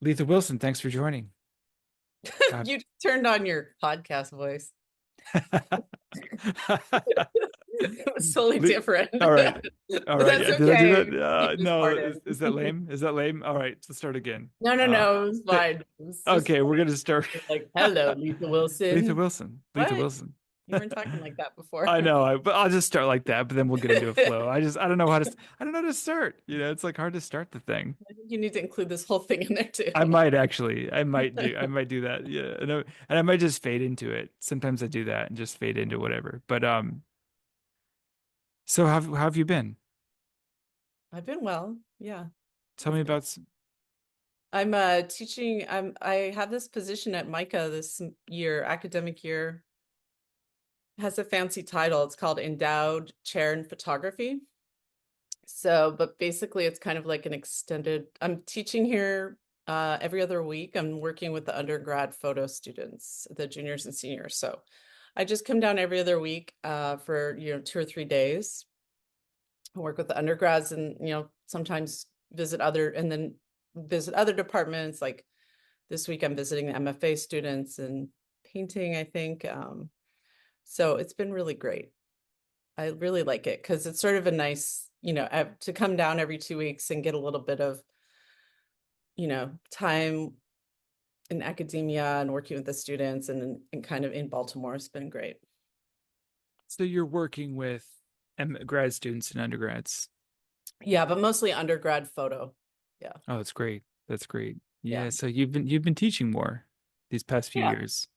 Letha Wilson, thanks for joining. Uh, You turned on your podcast voice. It was totally Le- different. all right. All But right. that's Yeah. Did I do okay. that? Keep this No. part Is in. that lame? Is that lame? All right. Let's start again. No, no, Uh, no. It was th- fine. It was just okay. We're going to start. like, hello, Letha Letha Wilson. Wilson. Letha What? Wilson. You weren't talking like that before. I know. But I'll just start like that, but then we'll get into a flow. I don't know I don't know how to start. It's like hard to start the thing. I think you need to include this whole thing in there too. I might actually. I might do that. Yeah. And I might just fade into it. Sometimes I do that and just fade into whatever. But so how have you been? I've been well. Yeah. Tell me It's about been. I'm teaching. I have this position at Micah this year, academic year. It has a fancy title. It's called Endowed Chair in Photography. So, but basically it's kind of like an extended, I'm teaching here every other week. I'm working with the undergrad photo students, the juniors and seniors. So I just come down every other week for, 2 or 3 days. I work with the undergrads and, sometimes visit other departments. Like this week I'm visiting the MFA students and painting, I think. So it's been really great. I really like it because it's sort of a nice, to come down every 2 weeks and get a little bit of, time in academia and working with the students and kind of in Baltimore has been great. so you're working with grad students and undergrads. Yeah, but mostly undergrad photo. Yeah. Oh, that's great. That's great. Yeah. Yeah, so you've been teaching more these past few Yeah. years.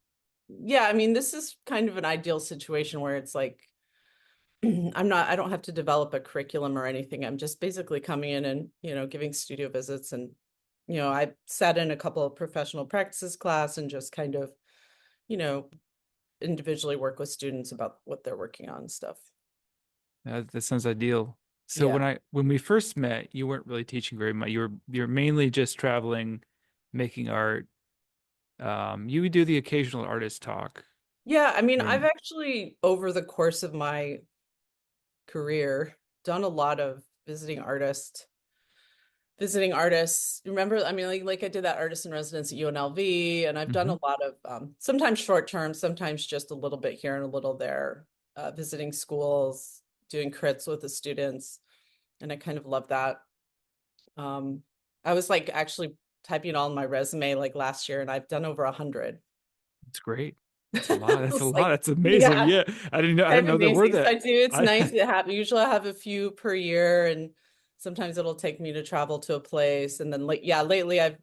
Yeah. I mean, this is kind of an ideal situation where it's like, I don't have to develop a curriculum or anything. I'm just basically coming in and, giving studio visits and, I sat in a couple of professional practices class and just kind of, you know, individually work with students about what they're working on and stuff. That sounds ideal. So Yeah. when we first met, you weren't really teaching very much. You're mainly just traveling, making art. You would do the occasional artist talk. Yeah. I mean, I've And actually, over the course of my career, done a lot of visiting artists. Remember, I mean, like I did that artist in residence at UNLV, and I've done Mhm. a lot of sometimes short term, sometimes just a little bit here and a little there, visiting schools, doing crits with the students, and I kind of love that. Um, I was like actually typing it all in my resume like last year, and I've done over 100. It's great. That's a lot. That's a It's lot. like, That's amazing. yeah, Yeah. I didn't kind of know there were amazing. So I that. do. It's nice I to have. Usually, I have a few per year, and sometimes it'll take me to travel to a place. And then, like, yeah, lately I've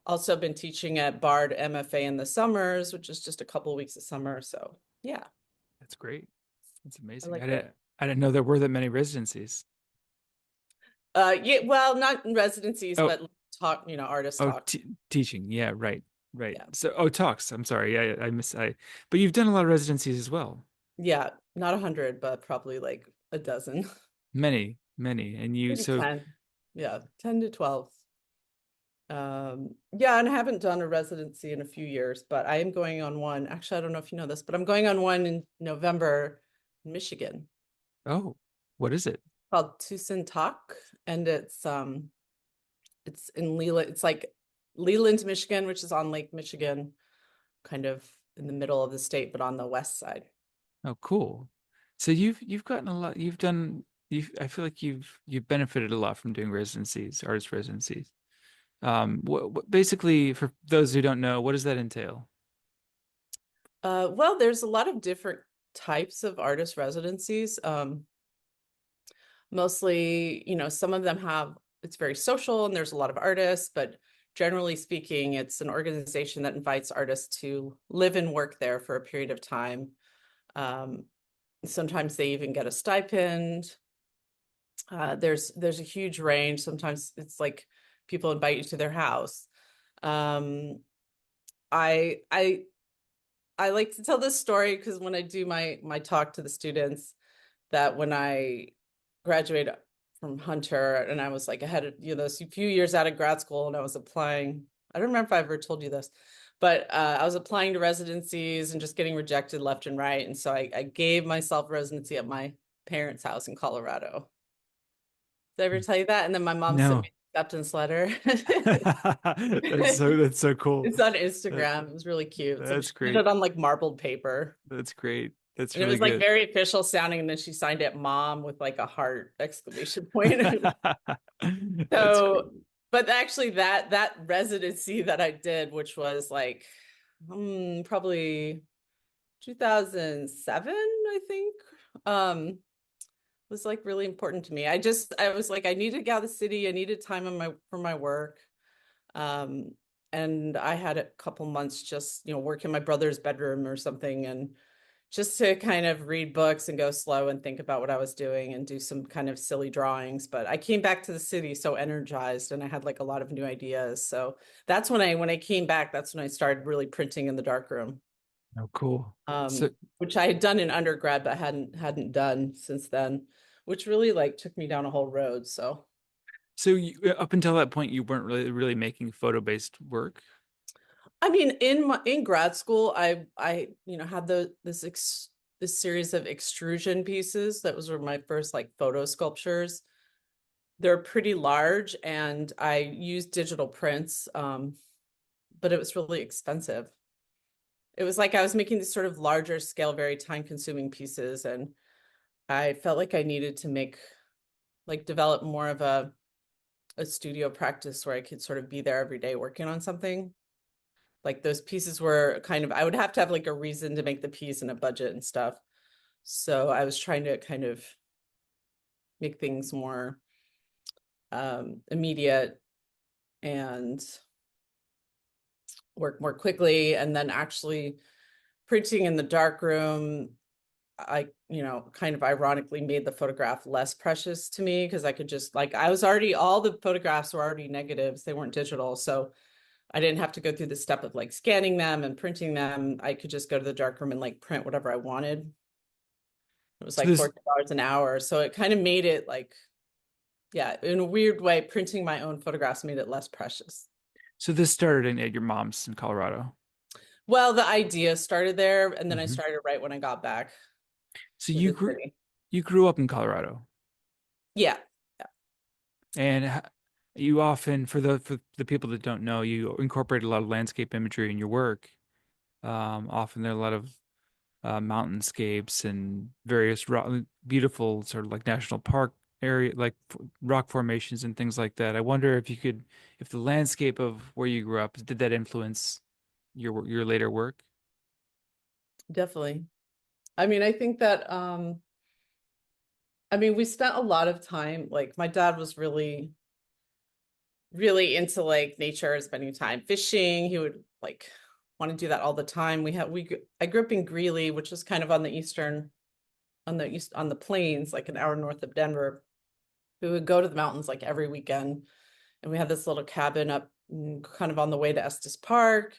also been teaching at Bard MFA in the summers, which is just a couple of weeks of summer. So yeah, That's great. That's I amazing. like it. I didn't know there were that many residencies. Yeah, well, not in residencies, Oh, but talk, artist oh, talk. t teaching. Yeah, right. Right. Yeah, So, oh, talks. I'm sorry. Yeah, but you've done a lot of residencies as well. yeah, not 100, but probably like a dozen, Many, many. maybe 10. Yeah, 10 to 12. Yeah, and I haven't done a residency in a few years, but I am going on one. Actually, I don't know if you know this, but I'm going on one in November in Michigan Oh, what is it? called Tucson Talk, and it's in Leland. It's like Leland, Michigan, which is on Lake Michigan, kind of in the middle of the state, but on the west side. Oh, cool. So you've gotten a lot. I feel like you've benefited a lot from doing residencies, artist residencies. What basically for those who don't know, what does that entail? Well, there's a lot of different types of artist residencies. Mostly, some of them have, it's very social and there's a lot of artists, but generally speaking, it's an organization that invites artists to live and work there for a period of time. Um, Sometimes they even get a stipend. There's a huge range. Sometimes it's like people invite you to their house. Um, I I I like to tell this story because when I do my talk to the students, that when I graduated from Hunter and I was like ahead of those few years out of grad school and I was applying. I don't remember if I ever told you this, but I was applying to residencies and just getting rejected left and right. And so I gave myself residency at my parents' house in Colorado. Did I ever tell you that? And then my mom sent No. me acceptance letter. That's so cool. It's on That, Instagram. It was really cute. So that's she did it great. on like marbled paper. That's great. That's And it really was like good. very official sounding. And then she signed it mom with like a heart exclamation point. That's great. So, but actually that residency that I did, which was like probably 2007, I think, was like really important to me. I was like, I needed to get out of the city. I needed time on my for my work. Um, and I had a couple months just, work in my brother's bedroom or something, and just to kind of read books and go slow and think about what I was doing and do some kind of silly drawings. But I came back to the city so energized, and I had like a lot of new ideas. So that's when I came back, that's when I started really printing in the darkroom. Oh, cool. So, Which I had done in undergrad, but hadn't done since then, which really like took me down a whole road. So up until that point, you weren't really making photo-based work. I mean, in grad school, I had this series of extrusion pieces that was my first like photo sculptures. They're pretty large, and I used digital prints, but it was really expensive. It was like I was making these sort of larger scale, very time consuming pieces, and I felt like I needed to develop more of a studio practice where I could sort of be there every day working on something. Like those pieces were kind of, I would have to have like a reason to make the piece and a budget and stuff. So I was trying to kind of make things more immediate and work more quickly. And then actually printing in the dark room, I, kind of ironically made the photograph less precious to me, because I could just like, all the photographs were already negatives. They weren't digital. So I didn't have to go through the step of like scanning them and printing them. I could just go to the darkroom and like print whatever I wanted. It was So like this $14 an hour. So it kind of made it like, yeah, in a weird way, printing my own photographs made it less precious. so this started at your mom's in Colorado. Well, the idea started there, and then I Hmm. started right when I got back So to the city. you grew up in Colorado, Yeah. and you often, for the people that don't know, you incorporate a lot of landscape imagery in your work. Often there are a lot of mountainscapes and various beautiful sort of like national park area, like rock formations and things like that. I wonder if the landscape of where you grew up, did that influence your later work? Definitely. I mean, I think that I mean, we spent a lot of time, like my dad was really, really into like nature, spending time fishing. He would like want to do that all the time. I grew up in Greeley, which is kind of on the on the plains, like an hour north of Denver. We would go to the mountains like every weekend. And we had this little cabin up kind of on the way to Estes Park,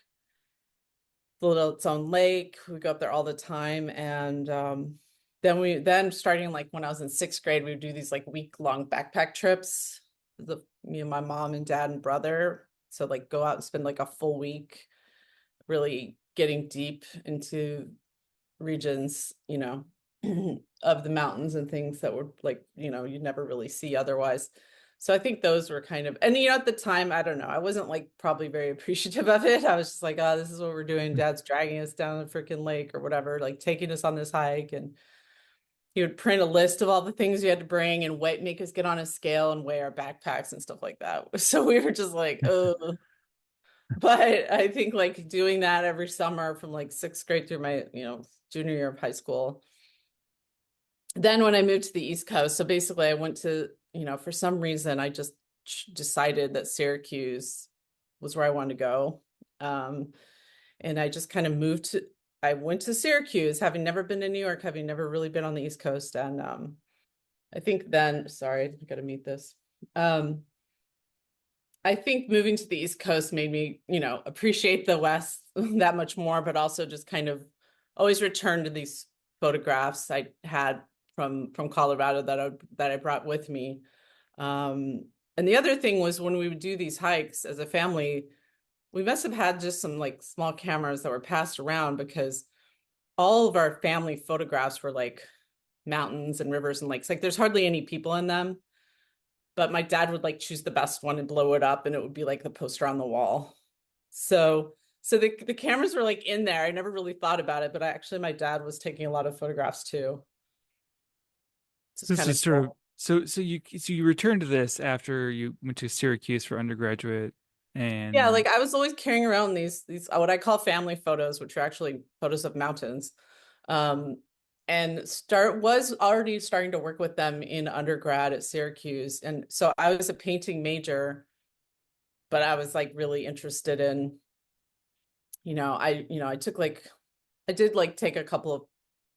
its own lake. We go up there all the time. And then starting like when I was in sixth grade, we would do these like week-long backpack trips. Me and my mom and dad and brother. So like go out and spend like a full week really getting deep into regions, of the mountains and things that were like, you'd never really see otherwise. So I think those were kind of, and at the time, I don't know, I wasn't like probably very appreciative of it. I was just like, oh, this is what we're doing. Dad's dragging us down the freaking lake or whatever, like taking us on this hike. And he would print a list of all the things we had to bring and make us get on a scale and weigh our backpacks and stuff like that. So we were just like, oh, but I think like doing that every summer from like sixth grade through my, junior year of high school. Then when I moved to the East Coast, so basically I went to, for some reason, I just decided that Syracuse was where I wanted to go. And I just kind of I went to Syracuse, having never been to New York, having never really been on the East Coast. And I think then, sorry, I got to meet this. I think moving to the East Coast made me, appreciate the West that much more, but also just kind of always return to these photographs I had from Colorado that I brought with me. And the other thing was when we would do these hikes as a family, we must have had just some like small cameras that were passed around, because all of our family photographs were like mountains and rivers and lakes. Like there's hardly any people in them. but my dad would like choose the best one and blow it up, and it would be like the poster on the wall. So the cameras were like in there. I never really thought about it, but my dad was taking a lot of photographs too. It's just This kind is of sort of cool. so you returned to this after you went to Syracuse for undergraduate Yeah, and like I was always carrying around these what I call family photos, which are actually photos of mountains. Um, and start was already starting to work with them in undergrad at Syracuse. And so I was a painting major, but I was like really interested in, I took like I did like take a couple of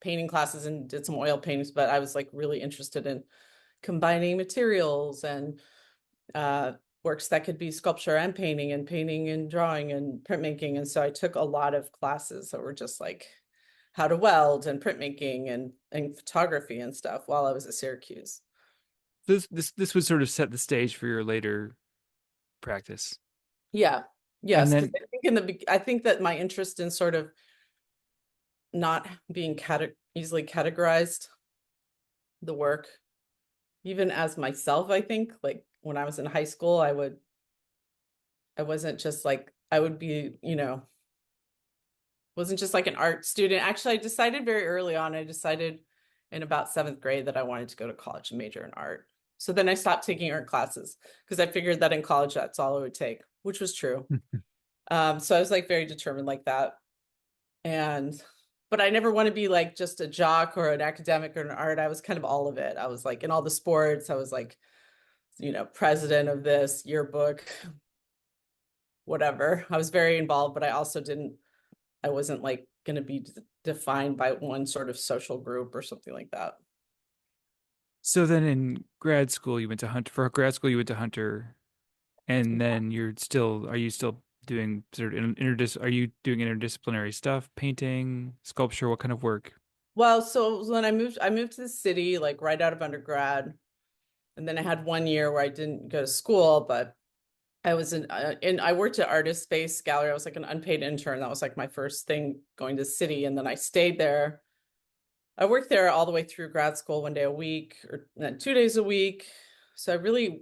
painting classes and did some oil paintings, but I was like really interested in combining materials and uh, works that could be sculpture and painting and drawing and printmaking. And so I took a lot of classes that were just like how to weld and printmaking and photography and stuff while I was at Syracuse. this would sort of set the stage for your later practice. Yeah. And Yes, because then I think that my interest in sort of not being easily categorized, the work, even as myself, I think like when I was in high school, I wasn't just like I would be, wasn't just like an art student. Actually, I decided very early on, I decided in about seventh grade that I wanted to go to college and major in art. So then I stopped taking art classes because I figured that in college, that's all it would take, which was true. So I was like very determined like that. And, but I never want to be like just a jock or an academic or an art. I was kind of all of it. I was like in all the sports. I was like, president of this yearbook, whatever. I was very involved, but I wasn't like going to be defined by one sort of social group or something like that. so then in grad school you went to Hunter for grad school you went to Hunter and then are you still doing sort of are you doing interdisciplinary stuff, painting, sculpture, what kind of work? Well, so when I moved to the city like right out of undergrad, and then I had 1 year where I didn't go to school, but I worked at Artist Space Gallery. I was like an unpaid intern. That was like my first thing going to the city, and then I stayed there. I worked there all the way through grad school, 1 day a week or 2 days a week. So I really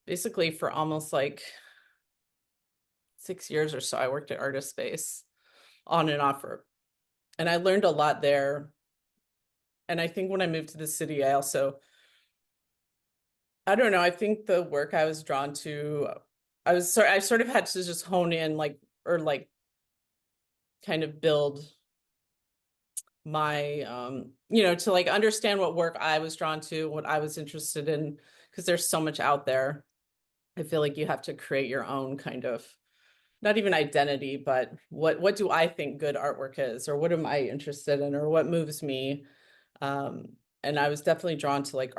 basically for almost like 6 years or so, I worked at Artist Space on and off and I learned a lot there. And I think when I moved to the city, I don't know, I think the work I was drawn to, I sort of had to just hone in like, or like kind of build my, to like understand what work I was drawn to, what I was interested in, because there's so much out there. I feel like you have to create your own kind of not even identity, but what do I think good artwork is, or what am I interested in, or what moves me? Um, and I was definitely drawn to like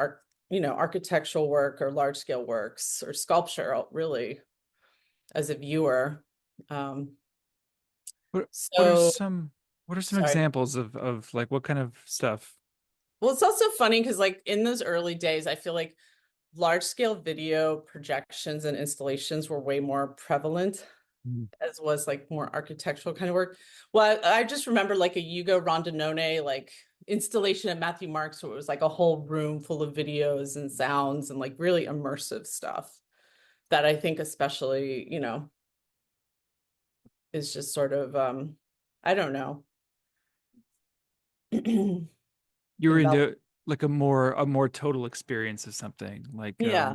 architectural work or large scale works or sculpture, really, as a viewer. Um, What are so some sorry. examples of like what kind of stuff? Well, it's also funny because like in those early days, I feel like large scale video projections and installations were way more prevalent Mm. as was like more architectural kind of work. Well, I just remember like a Hugo Rondinone like installation at Matthew Marks where it was like a whole room full of videos and sounds and like really immersive stuff that I think especially, is just sort of I don't know. You were Envelop. into like a more total experience of something like Yeah.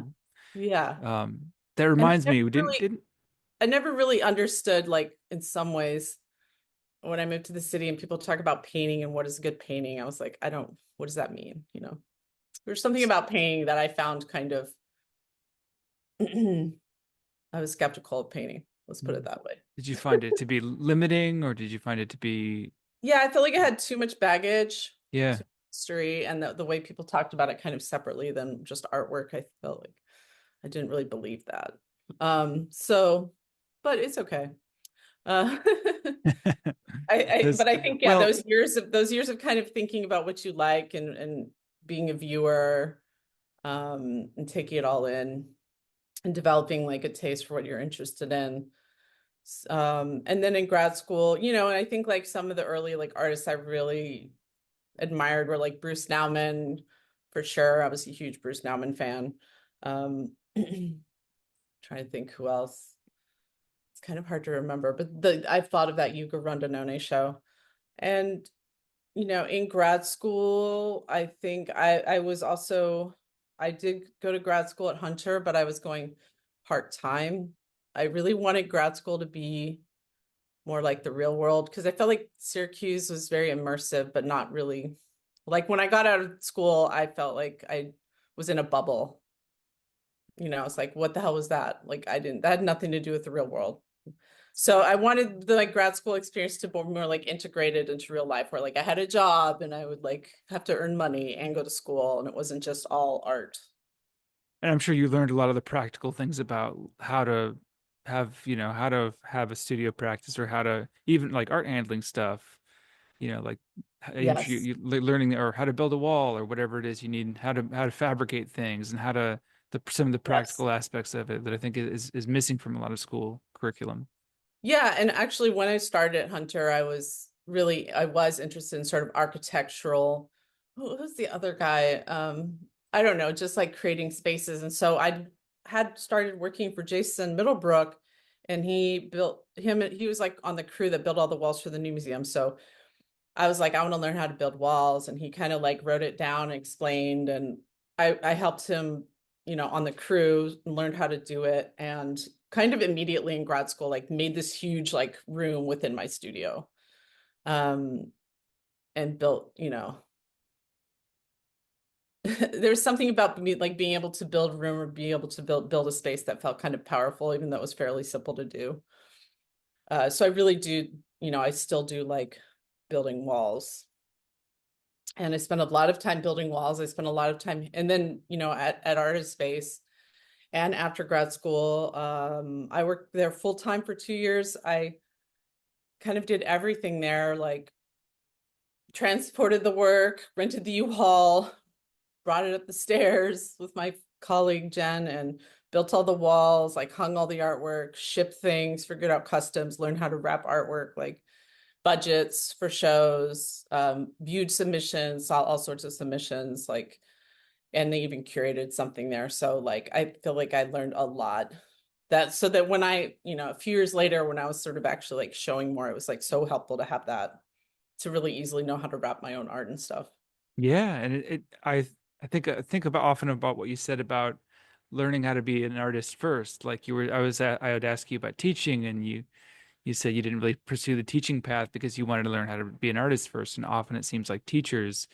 Yeah. that And reminds me, we didn't I never really understood like in some ways when I moved to the city and people talk about painting and what is good painting, I was like, what does that mean? There's something about painting that I found kind of, I was skeptical of painting. Let's put it that way. did you find it to be limiting or did you find it to be Yeah, I felt like I had too much baggage, yeah. too much history, and the way people talked about it kind of separately than just artwork. I felt like I didn't really believe that. So, but it's okay. Uh, Because but I think yeah, well, those years of kind of thinking about what you like and being a viewer, and taking it all in and developing like a taste for what you're interested in. And then in grad school, and I think like some of the early like artists I really admired were like Bruce Nauman, for sure. I was a huge Bruce Nauman fan. Trying to think who else. It's kind of hard to remember, but I've thought of that Yuga Rondinone show. And, in grad school, I think I was also, I did go to grad school at Hunter, but I was going part-time. I really wanted grad school to be more like the real world because I felt like Syracuse was very immersive, but not really. Like when I got out of school, I felt like I was in a bubble. It's like, what the hell was that? Like that had nothing to do with the real world. So I wanted the like grad school experience to be more like integrated into real life where like I had a job and I would like have to earn money and go to school and it wasn't just all art. And I'm sure you learned a lot of the practical things about how to how to have a studio practice or how to even like art handling stuff, like Yes. learning or how to build a wall or whatever it is you need, how to fabricate things and how to some of the Yes. practical aspects of it that I think is missing from a lot of school curriculum. Yeah, and actually when I started at Hunter, I was interested in sort of architectural. Who was the other guy? I don't know, just like creating spaces. And so I had started working for Jason Middlebrook and he was like on the crew that built all the walls for the new museum. So I was like, I want to learn how to build walls. And he kind of like wrote it down and explained. And I helped him, on the crew and learned how to do it. And kind of immediately in grad school, like made this huge like room within my studio. Um, and built, there's something about me like being able to build room or being able to build a space that felt kind of powerful, even though it was fairly simple to do. So I really do, I still do like building walls. And I spent a lot of time building walls. I spent a lot of time, and then at Artist Space and after grad school, I worked there full time for 2 years. I kind of did everything there, like transported the work, rented the U-Haul, brought it up the stairs with my colleague Jen, and built all the walls, like hung all the artwork, shipped things, figured out customs, learned how to wrap artwork, like budgets for shows, viewed submissions, saw all sorts of submissions, like, and they even curated something there. So like I feel like I learned a lot. That so that when a few years later, when I was sort of actually like showing more, it was like so helpful to have that to really easily know how to wrap my own art and stuff. Yeah, and I think about often about what you said about learning how to be an artist first. Like I would ask you about teaching, and you said you didn't really pursue the teaching path because you wanted to learn how to be an artist first. And often it seems like teachers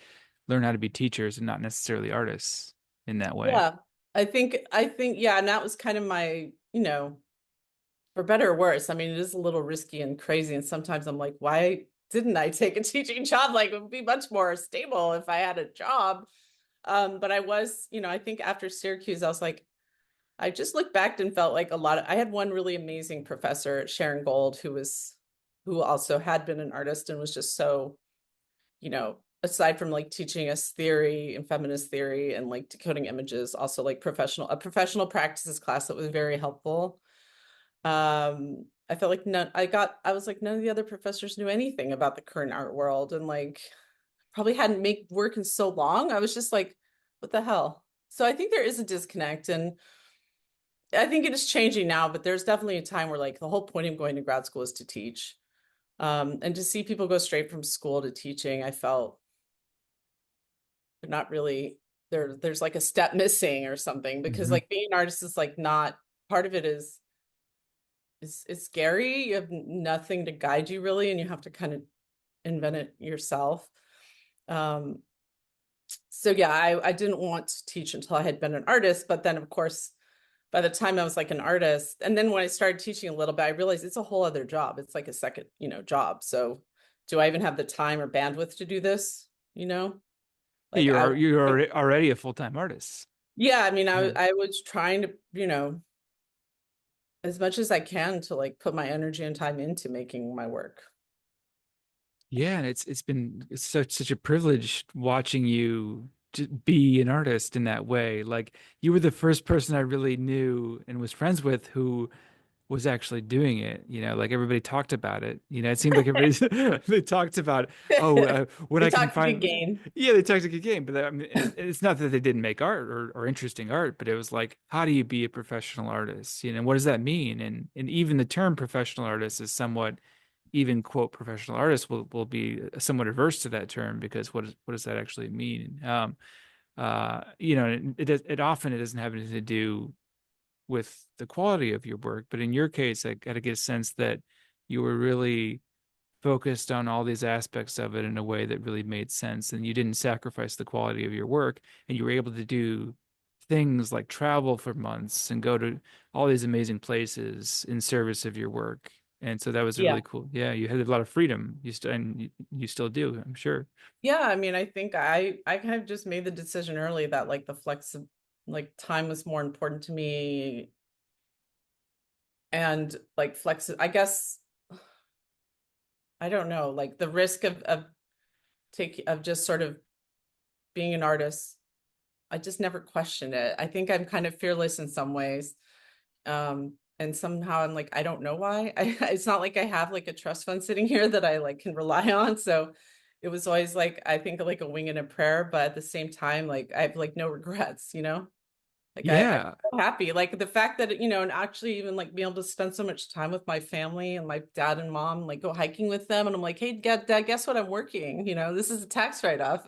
learn how to be teachers and not necessarily artists in that way. Yeah. I think, yeah, and that was kind of my, for better or worse. I mean, it is a little risky and crazy. And sometimes I'm like, why didn't I take a teaching job? Like it would be much more stable if I had a job. But I was, I think after Syracuse, I was like, I just looked back and felt like I had one really amazing professor, Sharon Gold, who also had been an artist and was just so, aside from like teaching us theory and feminist theory and like decoding images, also like a professional practices class that was very helpful. I felt like I was like, none of the other professors knew anything about the current art world and like probably hadn't made work in so long. I was just like, what the hell? So I think there is a disconnect and I think it is changing now, but there's definitely a time where like the whole point of going to grad school is to teach. And to see people go straight from school to teaching, I felt they're not really there's like a step missing or something because Hmm. like being an artist is like not part of it is it's scary. You have nothing to guide you really, and you have to kind of invent it yourself. Um, so yeah, I didn't want to teach until I had been an artist, but then of course, by the time I was like an artist, and then when I started teaching a little bit, I realized it's a whole other job. It's like a second, job. So do I even have the time or bandwidth to do this? Yeah, Like I, already a full-time artist. yeah, I mean, Yeah. I was trying to, as much as I can to like put my energy and time into making my work. Yeah, and it's such a privilege watching you be an artist in that way. Like you were the first person I really knew and was friends with who was actually doing it. Like everybody talked about it. It seemed like everybody they talked about, oh, when They I can talk a good find, game. yeah, they talked a good game. But I mean, and it's not that they didn't make art or interesting art, but it was like, how do you be a professional artist? What does that mean? And even the term professional artist is somewhat, even quote professional artist will be somewhat averse to that term, because what does that actually mean? It often it doesn't have anything to do with the quality of your work. But in your case, I got to get a sense that you were really focused on all these aspects of it in a way that really made sense, and you didn't sacrifice the quality of your work, and you were able to do things like travel for months and go to all these amazing places in service of your work. And so that was Yeah. really cool. Yeah, you had a lot of freedom. You still do, I'm sure. Yeah, I mean, I think I kind of just made the decision early that like the like time was more important to me, and like I guess I don't know, like the risk of just sort of being an artist. I just never questioned it. I think I'm kind of fearless in some ways. And somehow I'm like, I don't know why. It's not like I have like a trust fund sitting here that I like can rely on. So it was always like, I think like a wing and a prayer, but at the same time, like I have like no regrets, Like I'm Yeah. so happy. Like the fact that, and actually even like being able to spend so much time with my family and my dad and mom, like go hiking with them. And I'm like, hey, dad, guess what? I'm working, this is a tax write-off.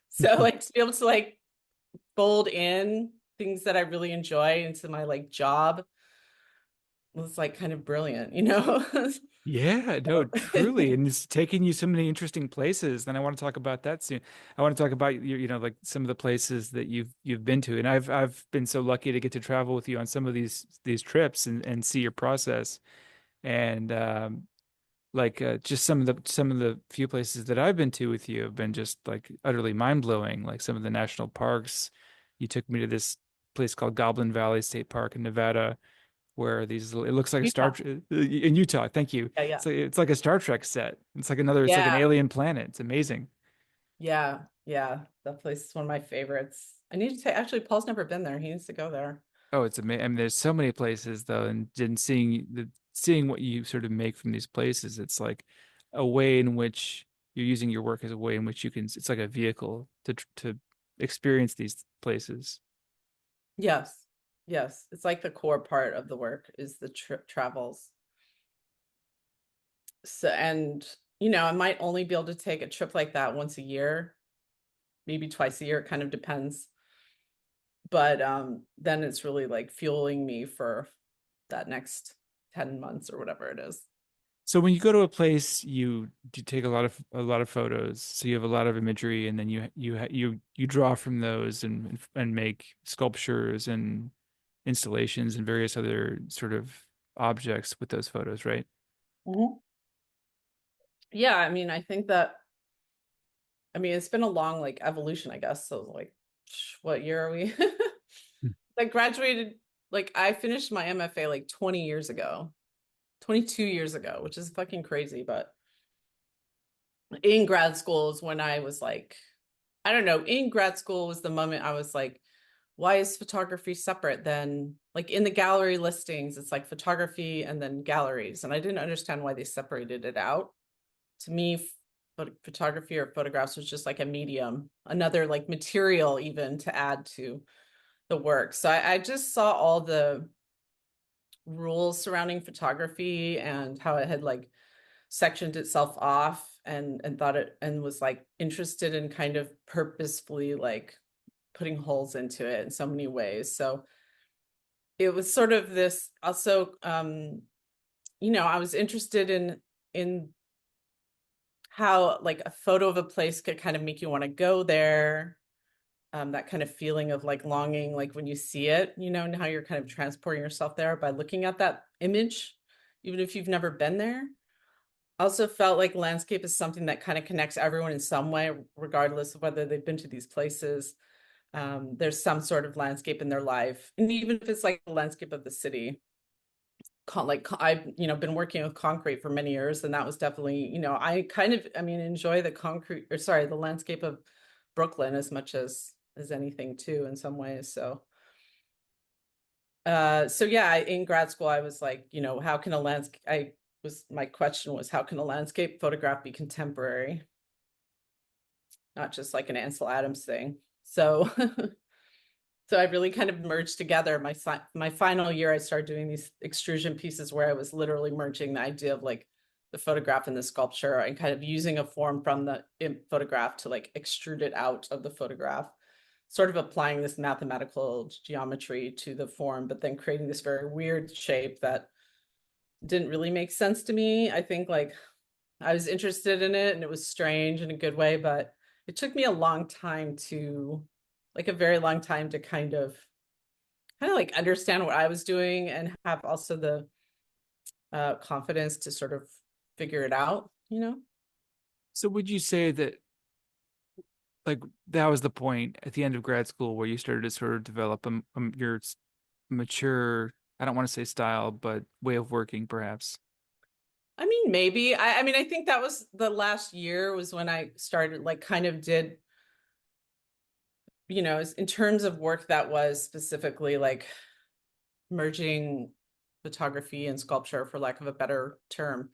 So like to be able to like fold in things that I really enjoy into my like job was like kind of brilliant. Yeah, no, truly. And it's taking you so many interesting places. And I want to talk about that soon. I want to talk about your, like some of the places that you've been to. And I've been so lucky to get to travel with you on some of these trips and see your process. And like just some of the few places that I've been to with you have been just like utterly mind-blowing. Like some of the national parks. You took me to this place called Goblin Valley State Park in Nevada, where it looks like a Utah. In Utah. Thank you. Yeah, yeah. It's like a Star Trek set. It's like an Yeah, alien planet. It's amazing. yeah, yeah. That place is one of my favorites. I need to take, actually, Paul's never been there. He needs to go there. Oh, it's amazing. I mean, there's so many places though, and seeing what you sort of make from these places, it's like a way in which you're using your work as a way in which you can. It's like a vehicle to experience these places. Yes, yes. It's like the core part of the work is the travels. So, and I might only be able to take a trip like that once a year, maybe twice a year. It kind of depends. But then it's really like fueling me for that next 10 months or whatever it is. So when you go to a place, you take a lot of photos. So you have a lot of imagery, and then you draw from those and make sculptures and installations and various other sort of objects with those photos, right? Mhm. Yeah, I mean, I think that, I mean, it's been a long like evolution, I guess. So like, what year are we? Hmm. I graduated, like I finished my MFA like 20 years ago, 22 years ago, which is fucking crazy. But in grad school is when I was like, I don't know, in grad school was the moment I was like, why is photography separate than like in the gallery listings? It's like photography and then galleries. And I didn't understand why they separated it out. To me, photography or photographs was just like a medium, another like material even to add to the work. So I just saw all the rules surrounding photography and how it had like sectioned itself off and thought it and was like interested in kind of purposefully like putting holes into it in so many ways. So it was sort of this also I was interested in how like a photo of a place could kind of make you want to go there. That kind of feeling of like longing, like when you see it, and how you're kind of transporting yourself there by looking at that image, even if you've never been there. Also felt like landscape is something that kind of connects everyone in some way, regardless of whether they've been to these places. There's some sort of landscape in their life. And even if it's like the landscape of the city, I've, been working with concrete for many years, and that was definitely, I kind of, I mean, enjoy the concrete or sorry, the landscape of Brooklyn as much as anything too, in some ways. So So yeah, in grad school, I was like, how can a landscape, my question was, how can a landscape photograph be contemporary? Not just like an Ansel Adams thing. So, so I really kind of merged together my final year. I started doing these extrusion pieces where I was literally merging the idea of like the photograph and the sculpture and kind of using a form from the photograph to like extrude it out of the photograph, sort of applying this mathematical geometry to the form, but then creating this very weird shape that didn't really make sense to me. I think like I was interested in it and it was strange in a good way, but it took me a long time to, like a very long time to kind of like understand what I was doing and have also the confidence to sort of figure it out. So would you say that like that was the point at the end of grad school where you started to sort of develop your mature, I don't want to say style, but way of working, perhaps? I mean, maybe. I mean, I think that was the last year was when I started like kind of did, in terms of work that was specifically like merging photography and sculpture, for lack of a better term.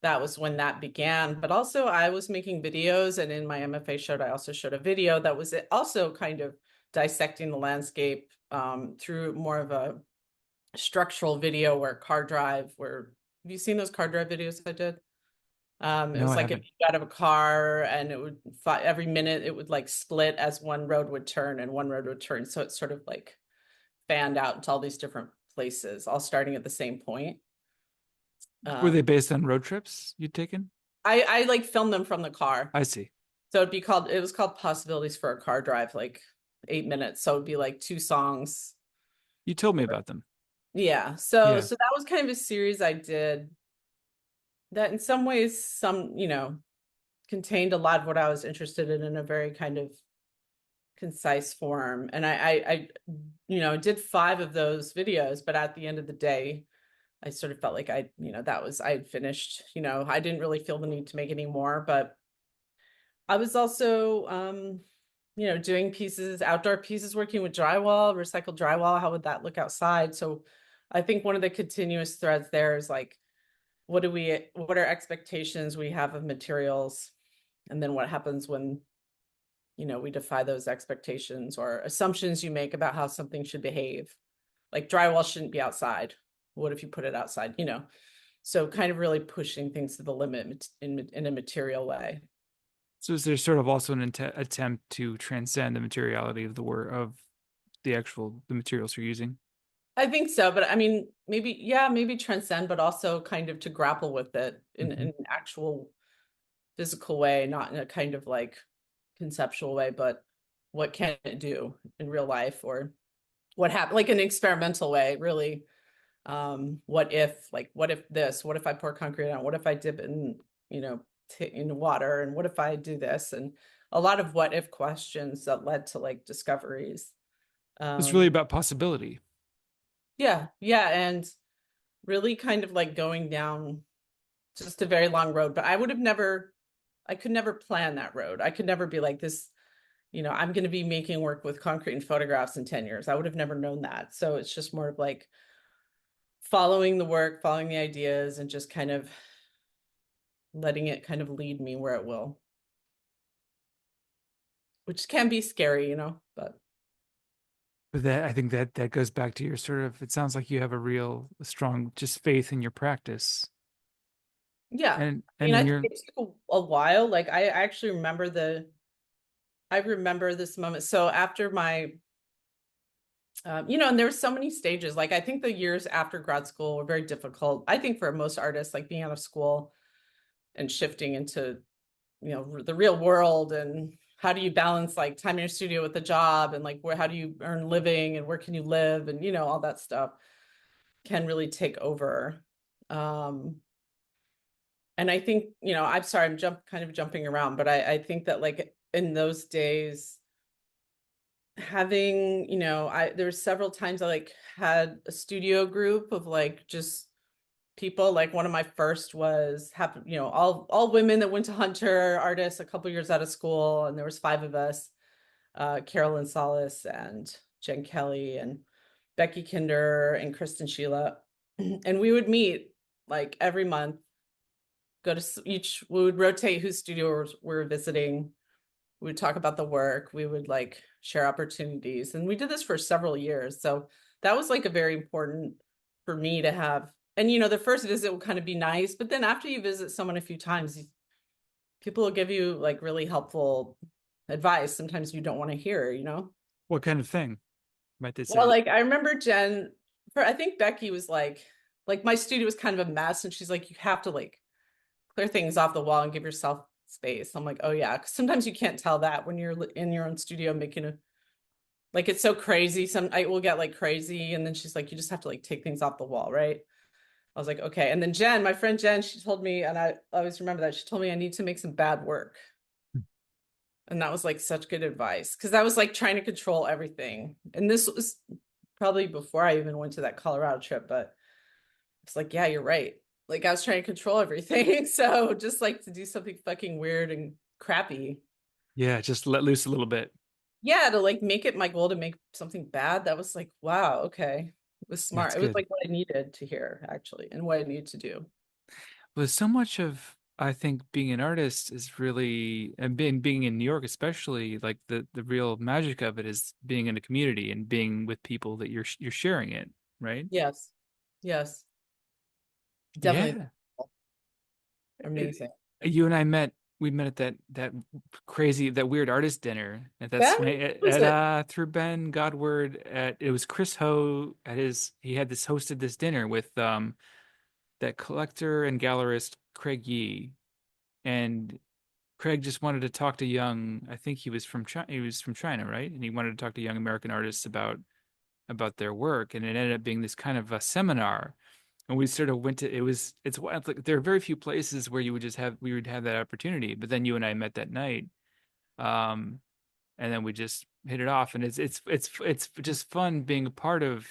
That was when that began. But also, I was making videos, and in my MFA I also showed a video that was also kind of dissecting the landscape through more of a structural video where car drive, where have you seen those car drive videos I did? It No, was I like if haven't. you got out of a car and it would every minute it would like split as one road would turn and one road would turn. So it's sort of like fanned out into all these different places, all starting at the same point. Were they Um, based on road trips you'd taken? I like filmed them from the car. I see. So it was called Possibilities for a Car Drive, like 8 minutes. So it'd be like two songs. You told me about them. Yeah. So Yeah. so that was kind of a series I did that in some ways contained a lot of what I was interested in a very kind of concise form. And I did 5 of those videos, but at the end of the day, I sort of felt like I had finished, I didn't really feel the need to make any more, but I was also, doing pieces, outdoor pieces, working with drywall, recycled drywall. How would that look outside? So I think one of the continuous threads there is like, what are expectations we have of materials? And then what happens when, we defy those expectations or assumptions you make about how something should behave. Like drywall shouldn't be outside. What if you put it outside? So kind of really pushing things to the limit in a material way. So is there sort of also an attempt to transcend the materiality of the work of the materials you're using? I think so, but I mean, maybe, yeah, maybe transcend, but also kind of to grapple with it in Hmm. an actual physical way, not in a kind of like conceptual way, but what can it do in real life or what happened, like an experimental way, really. What if this, what if I pour concrete on, what if I dip in, in water, and what if I do this? And a lot of what if questions that led to like discoveries. It's really Um, about possibility. yeah, yeah. And really kind of like going down just a very long road, but I could never plan that road. I could never be like this, I'm going to be making work with concrete and photographs in 10 years. I would have never known that. So it's just more of like following the work, following the ideas, and just kind of letting it kind of lead me where it will, which can be scary, but But that I think that goes back to your sort of, it sounds like you have a real strong just faith in your practice yeah. I and mean, I in think your it took a while. Like I actually I remember this moment. So after my and there were so many stages. Like I think the years after grad school were very difficult. I think for most artists, like being out of school and shifting into, the real world, and how do you balance like time in your studio with the job, and like how do you earn living, and where can you live, and all that stuff can really take over. Um, and I think, I'm sorry, kind of jumping around, but I think that like in those days, having, there's several times I like had a studio group of like just people. Like one of my first was all women that went to Hunter, artists, a couple years out of school, and there was 5 of us, Carolyn Solis and Jen Kelly, and Becky Kinder and Kristen Sheila. And we would meet like every month, go to each, we would rotate whose studio we're visiting. We would talk about the work. We would like share opportunities. And we did this for several years. So that was like a very important for me to have. And the first visit will kind of be nice, but then after you visit someone a few times, people will give you like really helpful advice. Sometimes you don't want to hear. What kind of thing might they Well, say? like I remember Jen, I think Becky was like my studio was kind of a mess, and she's like, you have to like clear things off the wall and give yourself space. I'm like, oh yeah, because sometimes you can't tell that when you're in your own studio making like it's so crazy. I will get like crazy, and then she's like, you just have to like take things off the wall, right? I was like, okay. And then Jen, my friend Jen, she told me, and I always remember that she told me I need to make some bad work. And that was like such good advice because I was like trying to control everything. And this was probably before I even went to that Colorado trip, but it's like, yeah, you're right. Like I was trying to control everything. So just like to do something fucking weird and crappy. Yeah, just let loose a little bit. Yeah, to like make it my goal to make something bad. That was like, wow, okay. It was smart. That's It was good. like what I needed to hear, actually, and what I needed to do. But so much of I think being an artist is really, and being in New York especially, like the real magic of it is being in a community and being with people that you're sharing it, right? Yes. Yes. Definitely Yeah. amazing. You and I met. We met at that crazy, that weird artist dinner at that Yeah. swing Was it? through Ben Godward at, it was Chris Ho at his, he had this hosted this dinner with that collector and gallerist Craig Yee, and Craig just wanted to talk to young, I think he was from China, right? And he wanted to talk to young American artists about their work, and it ended up being this kind of a seminar. And we sort of went to, it's wild, like there are very few places where we would have that opportunity. But then you and I met that night, um, and then we just hit it off. And it's just fun being a part of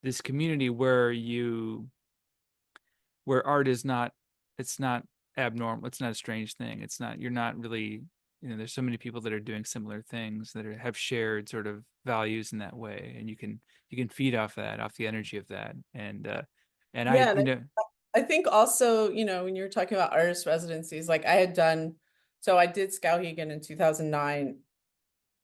this community where art is not, it's not abnormal, it's not a strange thing, it's not, you're not really, there's so many people that are doing similar things that have shared sort of values in that way, and you can feed off that, off the energy of that. And I Yeah. And I think also, when you're talking about artist residencies, like I had done, so I did Skowhegan in 2009.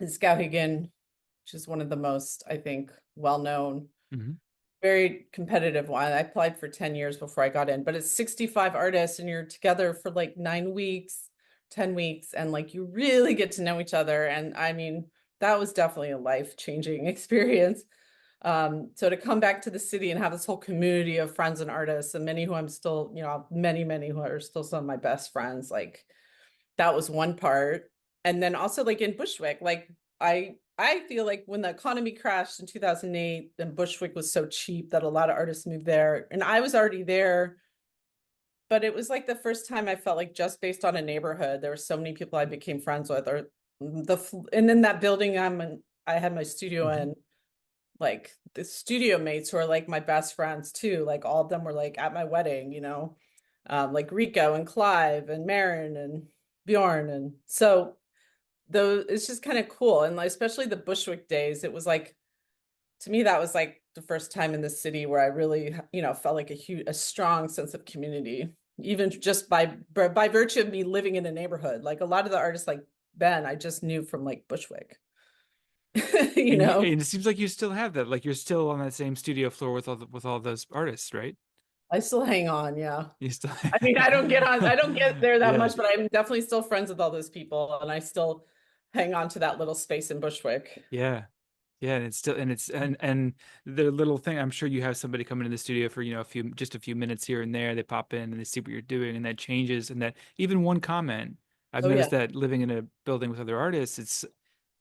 And Skowhegan, which is one of the most, I think, well-known, Mhm. very competitive one. I applied for 10 years before I got in, but it's 65 artists and you're together for like 9 weeks, 10 weeks, and like you really get to know each other. And I mean, that was definitely a life-changing experience. So to come back to the city and have this whole community of friends and artists, and many who I'm still, many who are still some of my best friends, like that was one part. And then also like in Bushwick, like I feel like when the economy crashed in 2008, then Bushwick was so cheap that a lot of artists moved there. And I was already there, but it was like the first time I felt like just based on a neighborhood, there were so many people I became friends with, or and in that building I had my studio Mhm. in, like the studio mates who are like my best friends too. Like all of them were like at my wedding. Like Rico and Clive and Marin and Bjorn. And so though it's just kind of cool. And like, especially the Bushwick days, it was like, to me, that was like the first time in the city where I really, felt like a strong sense of community, even just by virtue of me living in a neighborhood. Like a lot of the artists like Ben, I just knew from like Bushwick, you know. And it seems like you still have that, like you're still on that same studio floor with all those artists, right? I still hang on, yeah. You still I mean, I don't get there that yeah. much, but I'm definitely still friends with all those people, and I still hang on to that little space in Bushwick. Yeah. Yeah, and it's still, and the little thing, I'm sure you have somebody come into the studio for, just a few minutes here and there. They pop in and they see what you're doing, and that changes. And that even one comment, I've Oh noticed yeah. that living in a building with other artists, it's,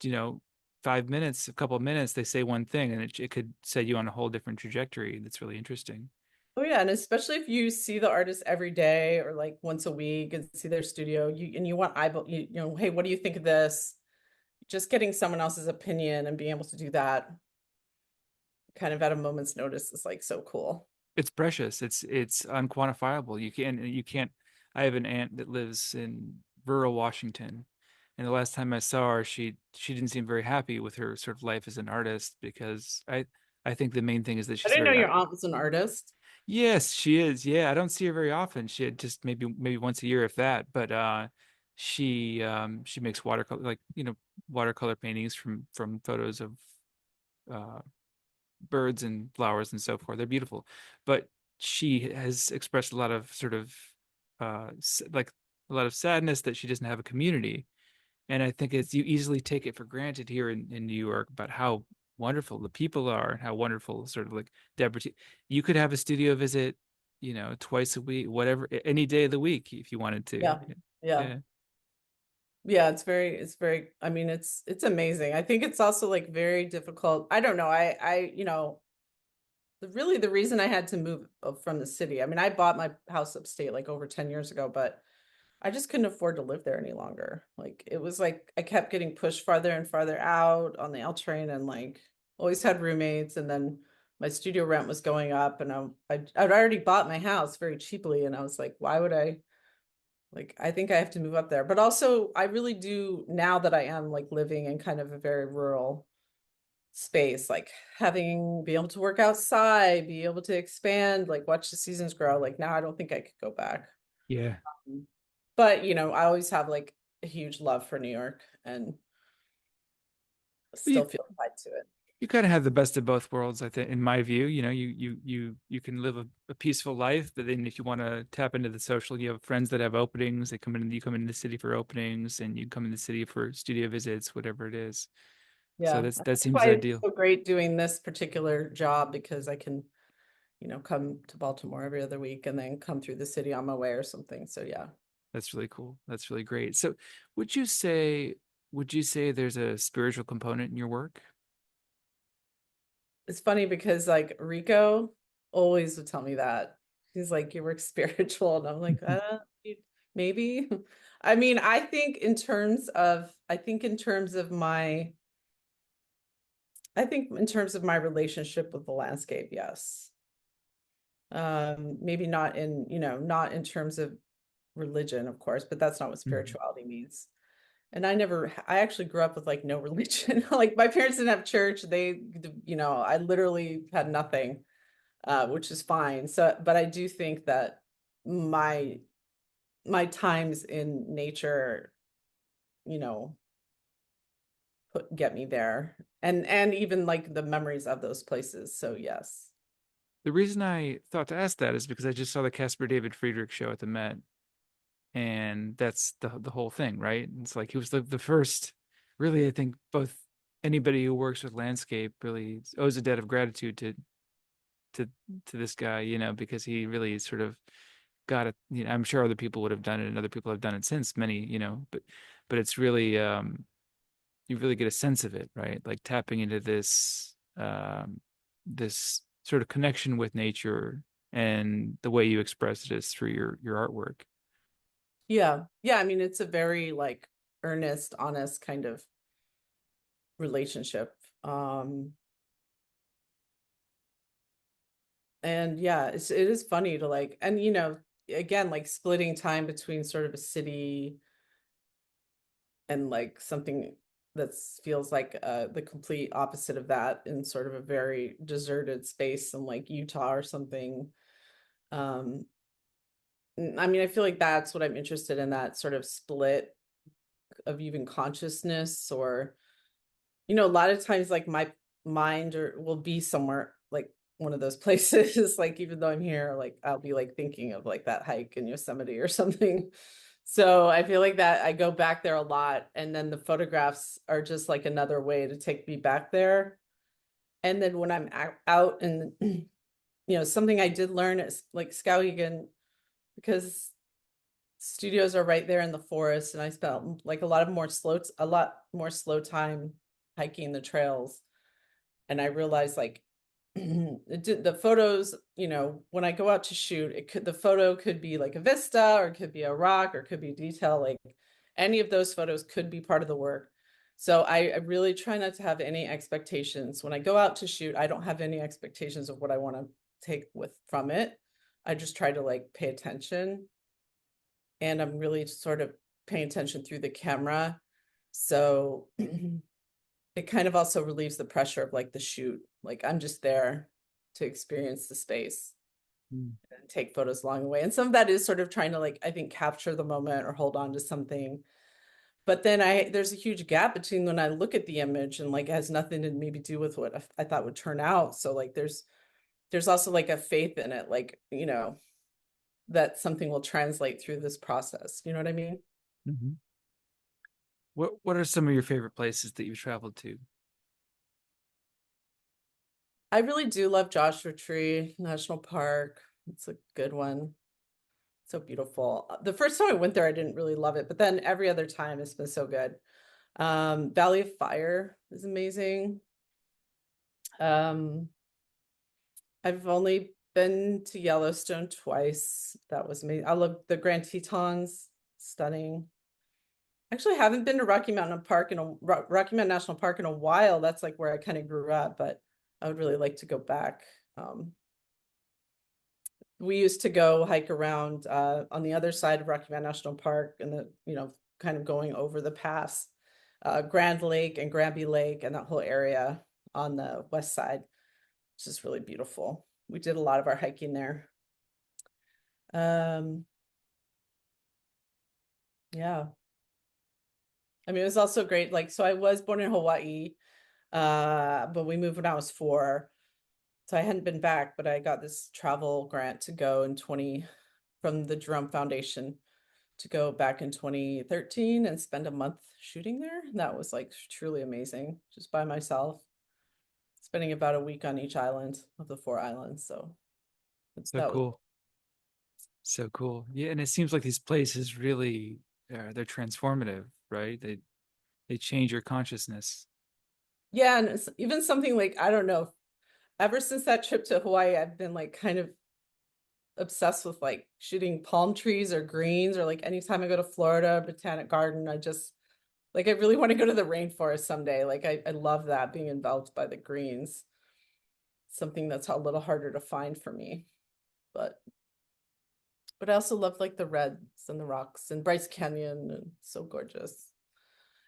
you know, 5 minutes, a couple of minutes, they say one thing, and it could set you on a whole different trajectory. That's really interesting. Oh yeah, and especially if you see the artist every day or like once a week and see their studio, you want eyeball, hey, what do you think of this? Just getting someone else's opinion and being able to do that kind of at a moment's notice is like so cool. It's precious. It's unquantifiable. You can't. I have an aunt that lives in rural Washington, and the last time I saw her, she didn't seem very happy with her sort of life as an artist, because I think the main thing is that I she didn't know started your out. aunt was an artist. Yes, she is. Yeah, I don't see her very often. She had just maybe once a year, if that. But she makes watercolor, like, watercolor paintings from photos of uh birds and flowers and so forth. They're beautiful. But she has expressed a lot of sort of like a lot of sadness that she doesn't have a community. And I think it's you easily take it for granted here in New York about how wonderful the people are and how wonderful sort of like Deborah. You could have a studio visit, twice a week, whatever, any day of the week if you wanted to. Yeah. Yeah. Yeah. Yeah, it's very, I mean, it's amazing. I think it's also like very difficult. I don't know. The reason I had to move from the city. I mean, I bought my house upstate like over 10 years ago, but I just couldn't afford to live there any longer. Like it was like I kept getting pushed farther and farther out on the L train and like always had roommates and then my studio rent was going up and I'd already bought my house very cheaply and I was like, why would I like I think I have to move up there. But also I really do now that I am like living in kind of a very rural space, like having be able to work outside, be able to expand, like watch the seasons grow. Like now I don't think I could go back. Yeah. But I always have like a huge love for New York and But you still feel tied to it. you kind of have the best of both worlds, I think, in my view. You can live a peaceful life, but then if you want to tap into the social, you have friends that have openings. You come into the city for openings, and you come in the city for studio visits, whatever it is. So Yeah. that That's seems why it's ideal. so great doing this particular job because I can, come to Baltimore every other week and then come through the city on my way or something. So yeah. That's really cool. That's really great. So would you say would you say there's a spiritual component in your work? It's funny because like Rico always would tell me that. He's like, you work spiritual. And I'm like, maybe. I mean, I think in terms of my relationship with the landscape, yes. Maybe not in terms of religion, of course, but that's not what Mhm. spirituality means. And I actually grew up with like no religion. Like my parents didn't have church. I literally had nothing, which is fine. So, but I do think that my my times in nature, you know, get me there, and even like the memories of those places. So yes. The reason I thought to ask that is because I just saw the Caspar David Friedrich show at the Met, and that's the whole thing, right? It's like he was the first, really, I think both anybody who works with landscape really owes a debt of gratitude to to this guy, because he really sort of got it. I'm sure other people would have done it, and other people have done it since many, but it's really you really get a sense of it, right? Like tapping into this sort of connection with nature, and the way you express it is through your artwork. Yeah. Yeah. I mean, it's a very like earnest, honest kind of relationship. And yeah, it is funny to like, and again, like splitting time between sort of a city and like something that feels like the complete opposite of that in sort of a very deserted space in like Utah or something. Um, I mean, I feel like that's what I'm interested in, that sort of split of even consciousness, or a lot of times like my mind will be somewhere like one of those places. Like even though I'm here, like I'll be like thinking of like that hike in Yosemite or something. So I feel like that I go back there a lot, and then the photographs are just like another way to take me back there. And then when I'm out and something I did learn is like Skowhegan, because studios are right there in the forest, and I spent like a lot more slow time hiking the trails. And I realized like the photos, when I go out to shoot, the photo could be like a vista, or it could be a rock, or it could be detail. Like any of those photos could be part of the work. So I really try not to have any expectations. When I go out to shoot, I don't have any expectations of what I want to take with from it. I just try to like pay attention, and I'm really sort of paying attention through the camera. So it kind of also relieves the pressure of like the shoot. Like I'm just there to experience the space Mm. and take photos along the way. And some of that is sort of trying to like, I think, capture the moment or hold on to something. But then there's a huge gap between when I look at the image and like it has nothing to maybe do with what I thought would turn out. So like there's also like a faith in it, like, that something will translate through this process. You know what I mean? Mhm. What are some of your favorite places that you've traveled to? I really do love Joshua Tree National Park. It's a good one. So beautiful. The first time I went there, I didn't really love it, but then every other time it's been so good. Valley of Fire is amazing. Um, I've only been to Yellowstone twice. That was amazing. I love the Grand Tetons, stunning. Actually, haven't been to Rocky Mountain National Park in a while. That's like where I kind of grew up, but I would really like to go back. We used to go hike around on the other side of Rocky Mountain National Park and kind of going over the pass, Grand Lake and Granby Lake and that whole area on the west side, which is really beautiful. We did a lot of our hiking there. Um, yeah. I mean, it was also great. Like, so I was born in Hawaii, but we moved when I was 4. So I hadn't been back, but I got this travel grant to go in 20 from the Jerome Foundation to go back in 2013 and spend a month shooting there. And that was like truly amazing, just by myself, spending about a week on each island of the 4 islands. So So that was cool. So cool. Yeah, and it seems like these places really they're transformative, right? They change your consciousness. yeah, and it's even something like I don't know. Ever since that trip to Hawaii, I've been like kind of obsessed with like shooting palm trees or greens, or like anytime I go to Florida, Botanic Garden, I just like I really want to go to the rainforest someday. Like I love that being enveloped by the greens. Something that's a little harder to find for me. But I also love like the reds and the rocks and Bryce Canyon and so gorgeous.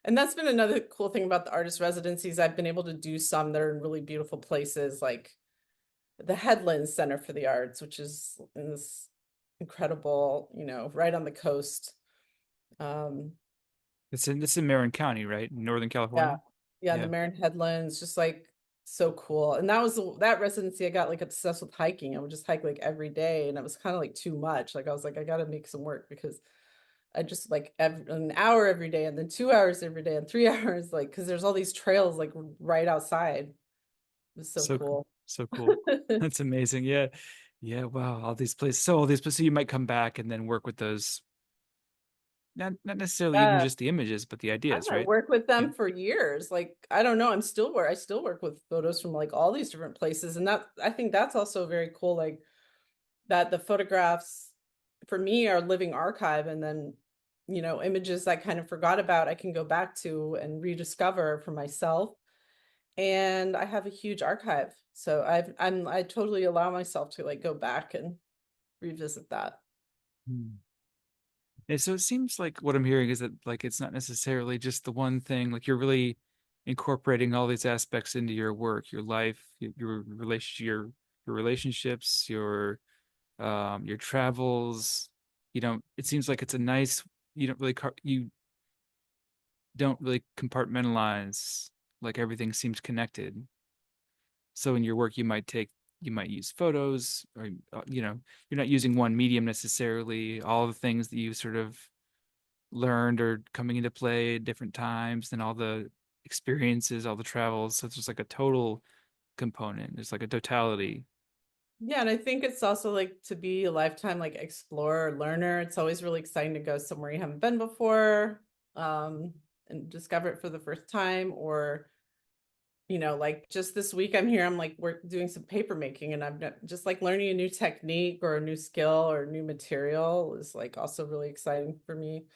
And that's been another cool thing about the artist residencies. I've been able to do some that are in really beautiful places like the Headlands Center for the Arts, which is in this incredible, right on the coast. Um, It's in Marin County, right? In Northern yeah, California. yeah, the Yeah. Marin Headlands, just like so cool. And that was that residency I got like obsessed with hiking. I would just hike like every day, and it was kind of like too much. Like I was like, I got to make some work because I just like an hour every day, and then 2 hours every day, and 3 hours, like because there's all these trails like right outside. It was so cool. So cool. That's amazing. Yeah. Yeah, wow. All these places. So all these places you might come back and then work with those not necessarily even Yeah. just the images, but the I ideas, might right? work with Yeah. them for years. Like, I don't know. I still work with photos from like all these different places. And I think that's also very cool. Like that the photographs for me are living archive. And then, images I kind of forgot about, I can go back to and rediscover for myself. And I have a huge archive. So I totally allow myself to like go back and revisit that. Hmm. Yeah, so it seems like what I'm hearing is that like it's not necessarily just the one thing. Like you're really incorporating all these aspects into your work, your life, your relationships, your travels. It seems like it's a nice. You don't really compartmentalize. Like everything seems connected. So in your work, you might use photos, or you're not using one medium necessarily. All the things that you sort of learned are coming into play at different times, and all the experiences, all the travels. So it's just like a total component. It's like a totality. Yeah, and I think it's also like to be a lifetime like explorer, learner. It's always really exciting to go somewhere you haven't been before, and discover it for the first time. Or, like just this week I'm here, I'm like we're doing some paper making, and just like learning a new technique or a new skill or new material is like also really exciting for me.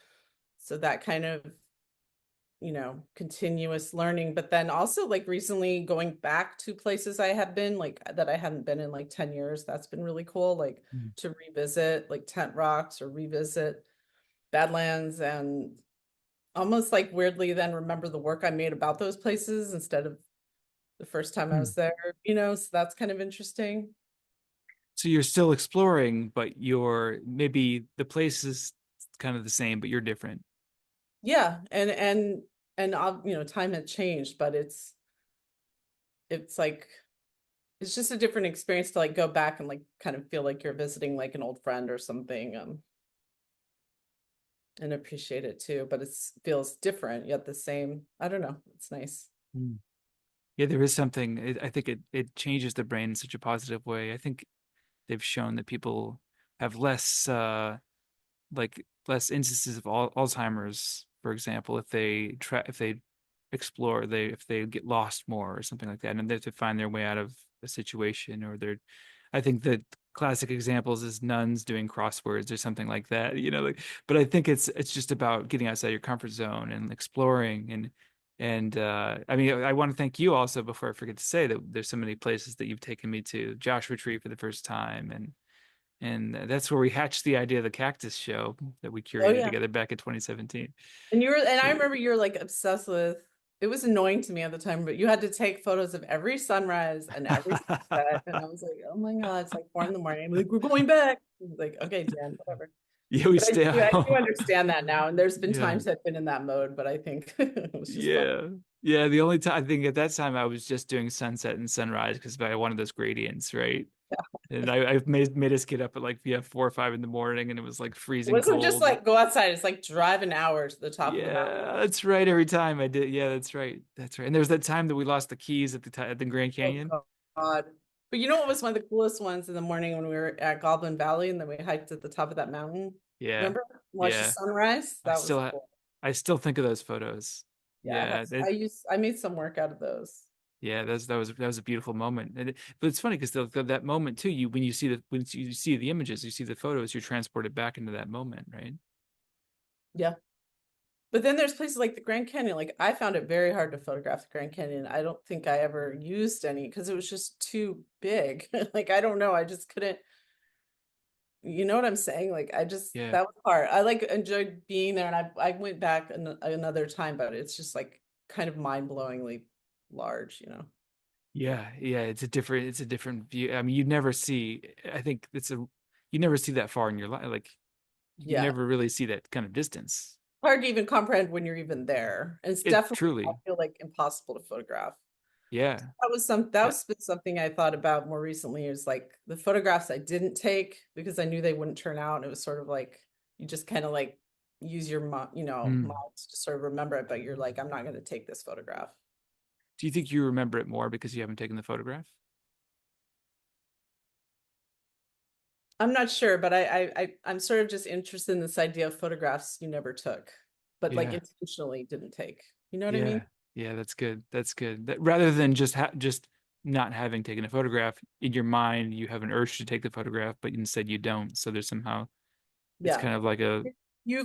So that kind of continuous learning, but then also like recently going back to places I have been like that I hadn't been in like 10 years. That's been really cool. Like Mm. to revisit like Tent Rocks or revisit Badlands and almost like weirdly then remember the work I made about those places instead of the first time I Hmm. was there, you know, so that's kind of interesting. So you're still exploring, but you're maybe the place is kind of the same, but you're different. Yeah, and you know, time had changed, but it's like it's just a different experience to like go back and like kind of feel like you're visiting like an old friend or something, and appreciate it too. But it feels different yet the same. I don't know. It's nice. Hmm. Yeah, there is something. I think it changes the brain in such a positive way. I think they've shown that people have less like less instances of Alzheimer's, for example, if they explore, if they get lost more or something like that, and they have to find their way out of a situation, or they're, I think the classic examples is nuns doing crosswords or something like that, like, but I think it's just about getting outside your comfort zone and exploring and I mean, I want to thank you also before I forget to say that there's so many places that you've taken me to. Joshua Tree for the first time, and that's where we hatched the idea of the cactus show that we Oh curated yeah. together back in 2017. And I So remember you were like obsessed with it was annoying to me at the time, but you had to take photos of every sunrise and every sunset. And I was like, oh my God, it's like 4 in the morning. I'm like, we're going back. I was like, okay, Jen, whatever. yeah, we But stay I do home. understand that now. And there's been Yeah. times I've been in that mode, but I think it was just fun. Yeah. Yeah. The only time I think at that time I was just doing sunset and sunrise because I wanted those gradients, right? And I've made us get up at like 4 or 5 in the morning and it was like It freezing wasn't just cold. like go outside, it's like drive an hour to the top of the mountain. Yeah, that's right. Every time I did. Yeah, that's right. That's right. And there was that time that we lost the keys at the Grand Oh Canyon. God. But you know what was one of the coolest ones in the morning when we were at Goblin Valley and then we hiked at the top of that mountain? Yeah. Remember? Watched the Yeah. sunrise? I That was still ha cool. I still think of those photos. Yeah, Yeah, I made some work out of those. yeah, that was a beautiful moment. But it's funny because that moment too, when you see the images, you see the photos, you're transported back into that moment, right? Yeah. But then there's places like the Grand Canyon. Like I found it very hard to photograph the Grand Canyon. I don't think I ever used any because it was just too big. Like I don't know. I just couldn't, you know what I'm saying? Like I just Yeah. that was hard. I like enjoyed being there and I went back another time, but it's just like kind of mind-blowingly large, you know. Yeah, yeah, it's a different view. I mean, I think you never see that far in your life. Like you Yeah. never really see that kind of distance. Hard to even comprehend when you're even there. And it's It definitely I truly, feel like impossible to photograph. yeah. That Uh, was been something I thought about more recently is like the photographs I didn't take because I knew they wouldn't turn out. It was sort of like you just kind of like use your mind hmm. to sort of remember it, but you're like, I'm not going to take this photograph. Do you think you remember it more because you haven't taken the photograph? I'm not sure, but I'm sort of just interested in this idea of photographs you never took, but like Yeah. intentionally didn't take. You know what I mean? Yeah. Yeah, that's good. That's good. Rather than just not having taken a photograph in your mind, you have an urge to take the photograph, but instead you don't. So there's somehow it's Yeah. kind of like a You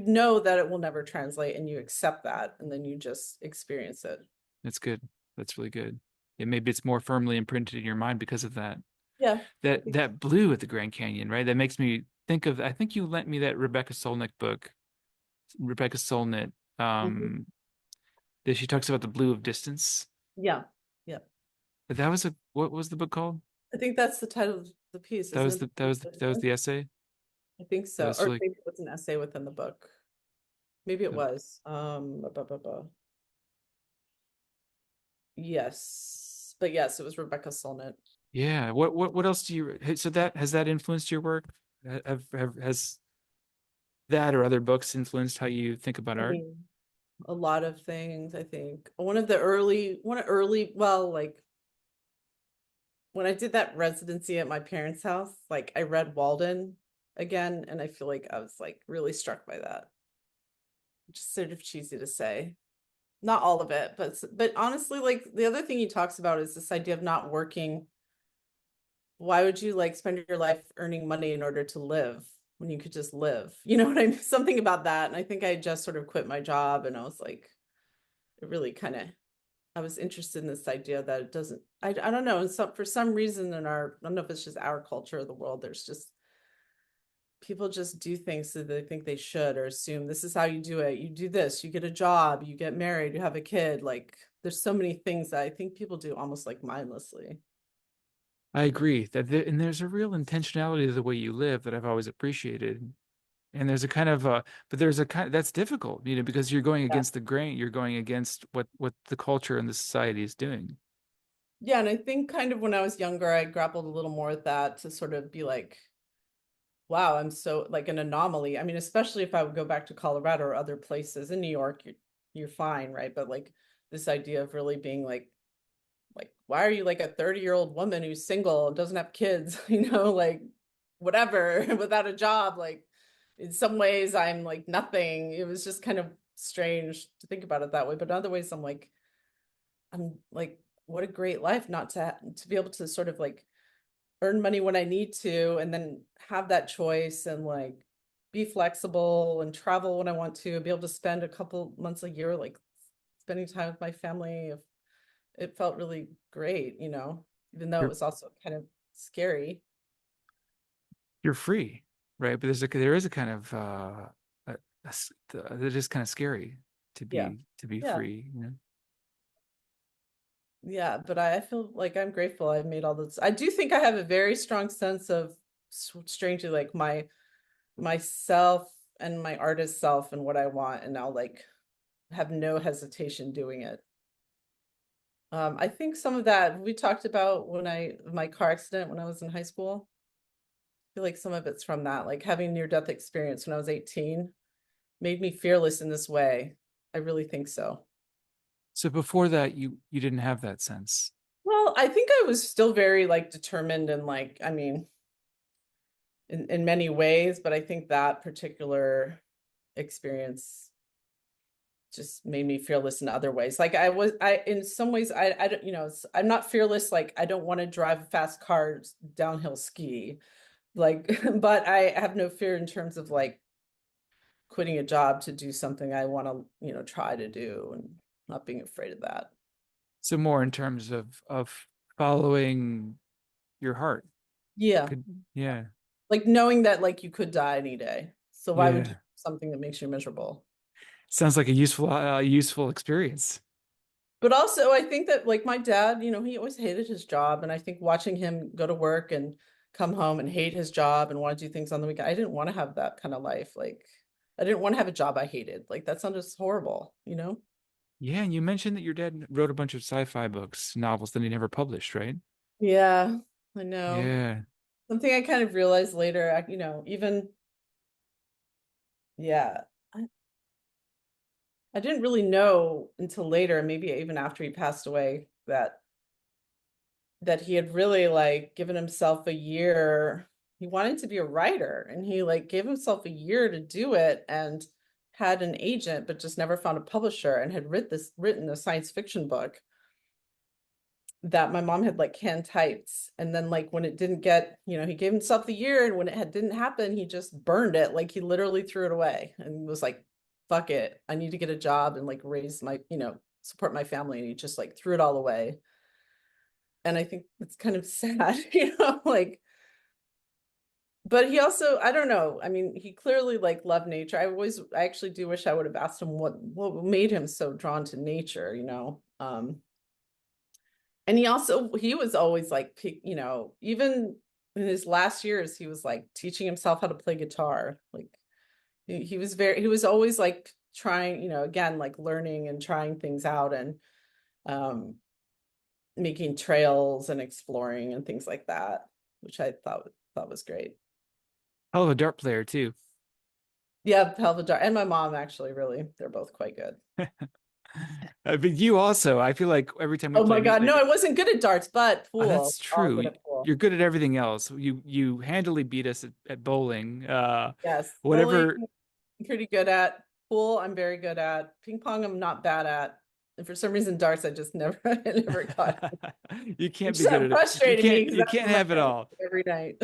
know that it will never translate and you accept that and then you just experience it. that's good. That's really good. Yeah, maybe it's more firmly imprinted in your mind because of that. Yeah. I think That blue at the Grand Canyon, right? That makes me think of, I think you lent me that Rebecca Solnit book. Rebecca Solnit. mhm. That she talks about the blue of distance. Yeah. Yeah. But that was what was the book called? I think that's the title of the piece, That isn't was it? that was the essay. I think That so. was Or like, maybe it was an essay within the book. Maybe it was. Yes. But yes, it was Rebecca Solnit. yeah. What else do you? So that has that influenced your work? Has that or other books influenced how you think about I art? mean, a lot of things, I think. Well, like when I did that residency at my parents' house, like I read Walden again, and I feel like I was like really struck by that. Just sort of cheesy to say. Not all of it, but honestly, like the other thing he talks about is this idea of not working. Why would you like spend your life earning money in order to live when you could just live? You know what I mean? Something about that. And I think I just sort of quit my job and I was like, it really kind of I was interested in this idea that it doesn't I don't know, and so for some reason in our I don't know if it's just our culture or the world, there's just people just do things that they think they should or assume this is how you do it. You do this, you get a job, you get married, you have a kid. Like there's so many things that I think people do almost like mindlessly. I agree that and there's a real intentionality to the way you live that I've always appreciated. And there's a kind of but there's a kind that's difficult, because you're going Yeah. against the grain, you're going against what the culture and the society is doing. Yeah, and I think kind of when I was younger, I grappled a little more with that to sort of be like, wow, I'm so like an anomaly. I mean, especially if I would go back to Colorado or other places. In New York, you're fine, right? But like this idea of really being like why are you like a 30-year-old woman who's single and doesn't have kids, like whatever, without a job, like in some ways I'm like nothing. It was just kind of strange to think about it that way. But in other ways I'm like, what a great life not to be able to sort of like earn money when I need to and then have that choice and like be flexible and travel when I want to, be able to spend a couple months a year like spending time with my family. It felt really great, even though it You're was also kind of scary. you're free, right? But there is a kind of that is kind of scary Yeah. to be Yeah. free. Yeah. But I feel like I'm grateful I've made all this. I do think I have a very strong sense of strangely like myself and my artist self and what I want. And I'll like have no hesitation doing it. I think some of that we talked about my car accident when I was in high school. I feel like some of it's from that, like having near-death experience when I was 18 made me fearless in this way. I really think so. So before that, you didn't have that sense. Well, I think I was still very like determined and like, I mean, in many ways, but I think that particular experience just made me fearless in other ways. Like I in some ways I don't, I'm not fearless. Like I don't want to drive a fast car downhill ski. Like, but I have no fear in terms of like quitting a job to do something I want to, try to do and not being afraid of that. So more in terms of following your heart. Yeah. Could Yeah. Like knowing that like you could die any day. So why would you do Yeah. something that makes you miserable? Sounds like a useful experience. But also I think that like my dad, he always hated his job. And I think watching him go to work and come home and hate his job and want to do things on the weekend, I didn't want to have that kind of life. Like I didn't want to have a job I hated. Like that sounds horrible. Yeah, and you mentioned that your dad wrote a bunch of sci-fi books, novels that he never published, right? Yeah, I know. Yeah. Something I kind of realized later, even, yeah, I didn't really know until later, maybe even after he passed away, that he had really like given himself a year. He wanted to be a writer and he like gave himself a year to do it and had an agent, but just never found a publisher and had written a science fiction book that my mom had like hand typed. And then like when it didn't get, he gave himself the year and when didn't happen, he just burned it. Like he literally threw it away and was like, fuck it. I need to get a job and like raise my, support my family. And he just like threw it all away. And I think it's kind of sad, like, but he also, I don't know. I mean, he clearly like loved nature. I actually do wish I would have asked him what made him so drawn to nature. And he was always like, even in his last years, he was like teaching himself how to play guitar. Like he was always like trying, again, like learning and trying things out and um, making trails and exploring and things like that, which I thought was great. Oh, a dart player too. Yeah, Pelvidar and my mom actually really, they're both quite good. But you also, I feel like every time we Oh play my God. No, music, I wasn't good at darts, but that's pool, all good true. at pool. You're good at everything else. You handily beat us at bowling. Yes. Bowling, Whatever. I'm pretty good at. Pool, I'm very good at. Ping pong, I'm not bad at. And for some reason, darts, I just never, I never got, You can't which be good at it. frustrated me because You that's can't what my have it family all. did every night.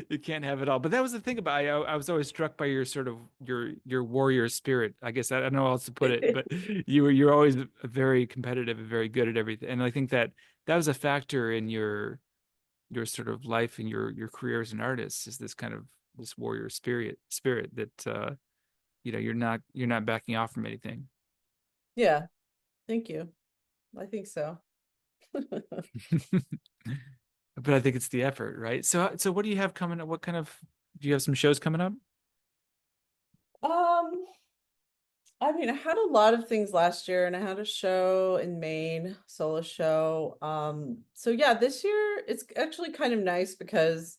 You can't have it all. But that was the thing about I was always struck by your sort of your warrior spirit. I guess I don't know how else to put it, but you're always very competitive and very good at everything. And I think that that was a factor in your sort of life and your career as an artist is this kind of this warrior spirit that you're not backing off from anything. Yeah, thank you. I think so. But I think it's the effort, right? So what do you have coming up? What kind of do you have some shows coming up? Um, I mean, I had a lot of things last year and I had a show in Maine, solo show. So yeah, this year it's actually kind of nice because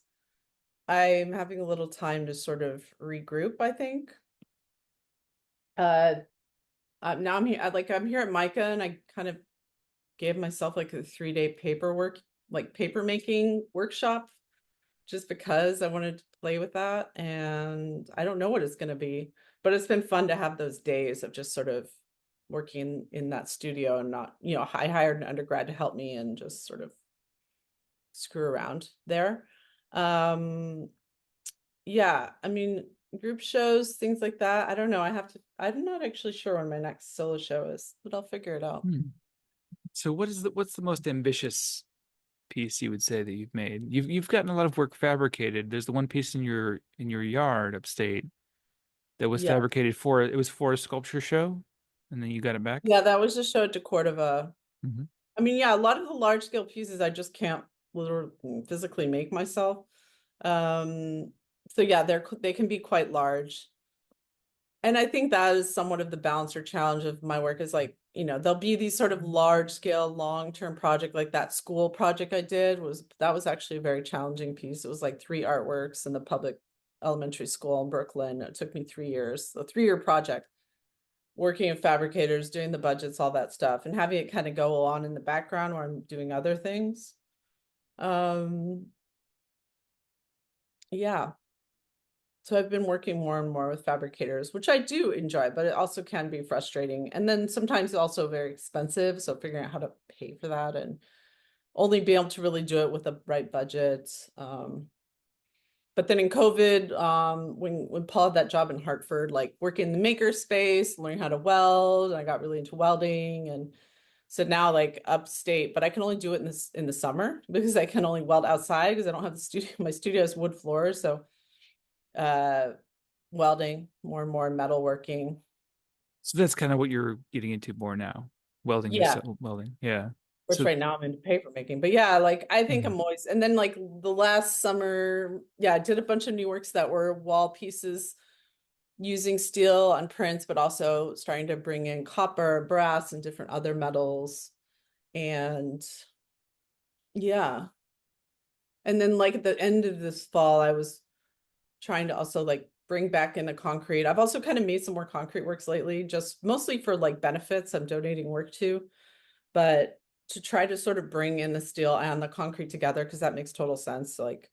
I'm having a little time to sort of regroup, I think. Uh, Now I'm here, I'm here at Micah and I kind of gave myself like a 3-day paperwork, like paper making workshop just because I wanted to play with that. And I don't know what it's going to be, but it's been fun to have those days of just sort of working in that studio and not, I hired an undergrad to help me and just sort of screw around there. Um, yeah, I mean, group shows, things like that. I don't know. I'm not actually sure when my next solo show is, but I'll figure it out. Hmm. So what's the most ambitious piece you would say that you've made? You've gotten a lot of work fabricated. There's the one piece in your yard upstate that was Yeah. fabricated it was for a sculpture show, and then you got it back. Yeah, that was a show at Cordova. Hmm. I mean, yeah, a lot of the large scale pieces I just can't literally physically make myself. Um, so yeah, they can be quite large. And I think that is somewhat of the balance or challenge of my work is like, there'll be these sort of large scale, long-term project like that school project I did that was actually a very challenging piece. It was like 3 artworks in the public elementary school in Brooklyn. It took me 3 years, a 3-year project, working in fabricators, doing the budgets, all that stuff, and having it kind of go on in the background while I'm doing other things. Um, yeah. So I've been working more and more with fabricators, which I do enjoy, but it also can be frustrating. And then sometimes also very expensive. So figuring out how to pay for that and only be able to really do it with the right budget. But then in COVID, when Paul had that job in Hartford, like working in the maker space, learning how to weld, and I got really into welding. And so now like upstate, but I can only do it in the summer because I can only weld outside because I don't have the studio. My studio is wood floors. So uh welding, more and more metalworking. So that's kind of what you're getting into more now, welding Yeah, of yourself, welding. Yeah. course, So, right now I'm into paper making, but yeah, like I think mhm. I'm always, and then like the last summer, yeah, I did a bunch of new works that were wall pieces using steel on prints, but also starting to bring in copper, brass, and different other metals. And yeah, and then like at the end of this fall, I was trying to also like bring back in the concrete. I've also kind of made some more concrete works lately, just mostly for like benefits I'm donating work to, but to try to sort of bring in the steel and the concrete together because that makes total sense. Like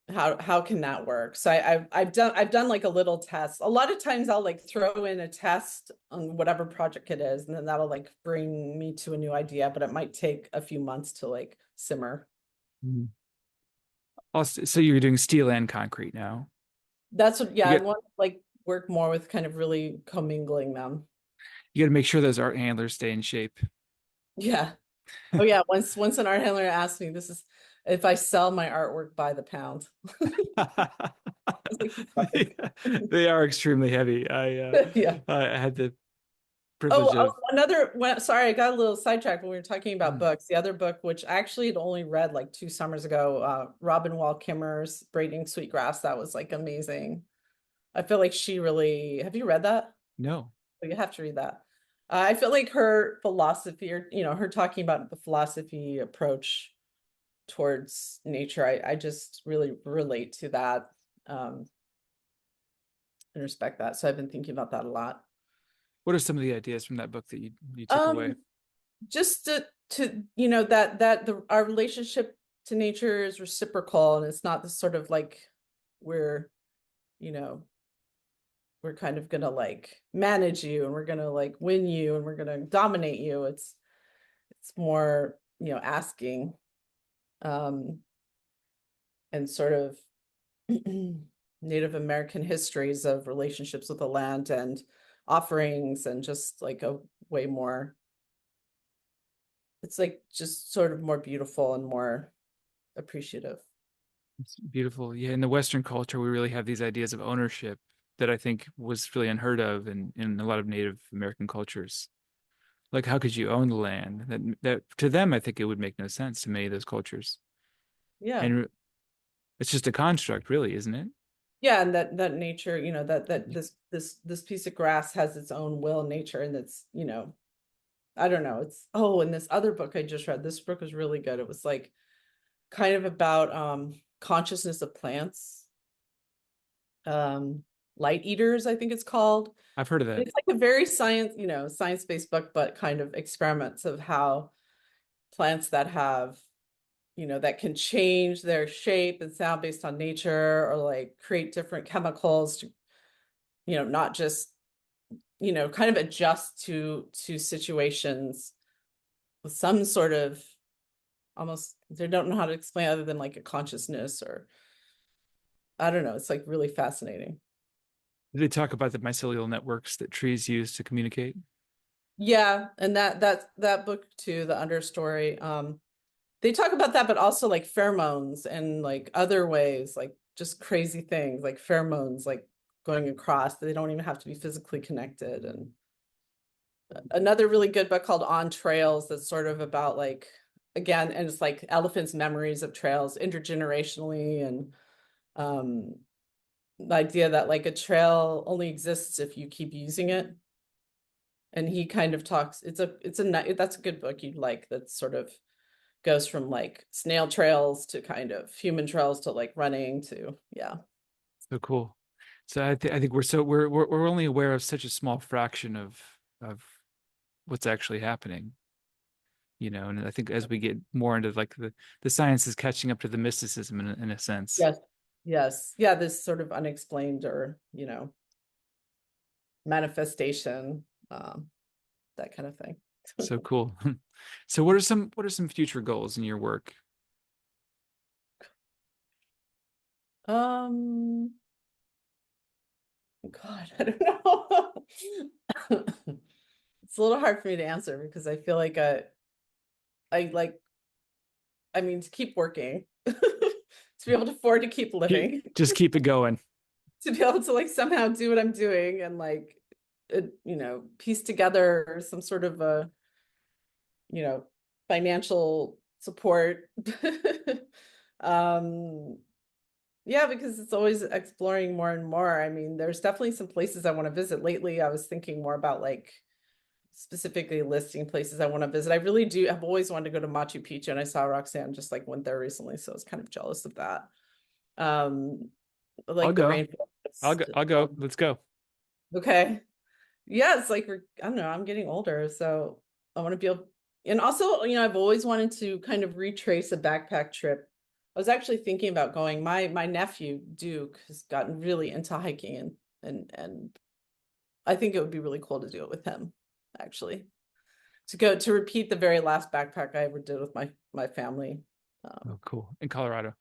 how can that work? So I've done like a little test. A lot of times I'll like throw in a test on whatever project it is, and then that'll like bring me to a new idea, but it might take a few months to like simmer. Mhm. Also, so you're doing steel and concrete now. That's what, yeah, You I get want to like work more with kind of really commingling them. you got to make sure those art handlers stay in shape. Yeah. Oh yeah. Once an art handler asked me, this is if I sell my artwork by the pound. I was like, They, "Fine." they are extremely heavy. Yeah. I had the privilege Oh, of sorry, I got a little sidetracked when we were talking about mm, books. The other book, which I actually had only read like 2 summers ago, Robin Wall Kimmer's Braiding Sweetgrass, that was like amazing. I feel like she really, have you read that? no. Oh, you have to read that. I feel like her philosophy, or her talking about the philosophy approach towards nature, I just really relate to that, um, and respect that. So I've been thinking about that a lot. What are some of the ideas from that book that you took away? Um, just to that our relationship to nature is reciprocal, and it's not this sort of like we're you know we're kind of gonna like manage you and we're gonna like win you and we're gonna dominate you. It's more asking, um and sort of Native American histories of relationships with the land and offerings, and just like a way more, it's like just sort of more beautiful and more appreciative. It's beautiful. Yeah, in the Western culture, we really have these ideas of ownership that I think was really unheard of in a lot of Native American cultures. Like, how could you own the land? That to them, I think it would make no sense to many of those cultures. Yeah. And it's just a construct, really, isn't it? Yeah, and that nature, that this piece of grass has its own will and nature, and it's, I don't know. It's in this other book I just read, this book was really good. It was like kind of about consciousness of plants, um, light eaters, I think it's called. I've heard of that. It's like a very science-based book, but kind of experiments of how plants that have, that can change their shape and sound based on nature, or like create different chemicals to, not just, kind of adjust to situations with some sort of, almost, they don't know how to explain other than like a consciousness, or I don't know. It's like really fascinating. They talk about the mycelial networks that trees use to communicate. Yeah, and that book too, the understory. They talk about that, but also like pheromones and like other ways, like just crazy things like pheromones, like going across. They don't even have to be physically connected. And another really good book called On Trails, that's sort of about like, again, and it's like elephants' memories of trails intergenerationally, and um the idea that like a trail only exists if you keep using it. And he kind of talks, that's a good book you'd like, that sort of goes from like snail trails to kind of human trails to like running to, yeah. So cool. So I think we're only aware of such a small fraction of what's actually happening, and I think as we get more into like the science is catching up to the mysticism in a sense. Yes. Yes. Yeah, this sort of unexplained, or, manifestation, that kind of thing. So cool. So what are some future goals in your work? Um, God, I don't know. It's a little hard for me to answer because I feel like I like, I mean, to keep working, to be able to afford to keep living, Just keep it going. to be able to like somehow do what I'm doing, and like, piece together some sort of a, you know, financial support. um, yeah, because it's always exploring more and more. I mean, there's definitely some places I want to visit. Lately, I was thinking more about like specifically listing places I want to visit. I really do. I've always wanted to go to Machu Picchu, and I saw Roxanne just like went there recently, so I was kind of jealous of that. Um, I'll like the go. rainforest. I'll go. Let's go. Okay. Yeah, it's like I don't know, I'm getting older, so I want to be able, and also, I've always wanted to kind of retrace a backpack trip. I was actually thinking about going. My nephew Duke has gotten really into hiking, and I think it would be really cool to do it with him, actually. To repeat the very last backpack I ever did with my family. Oh, cool. In Colorado.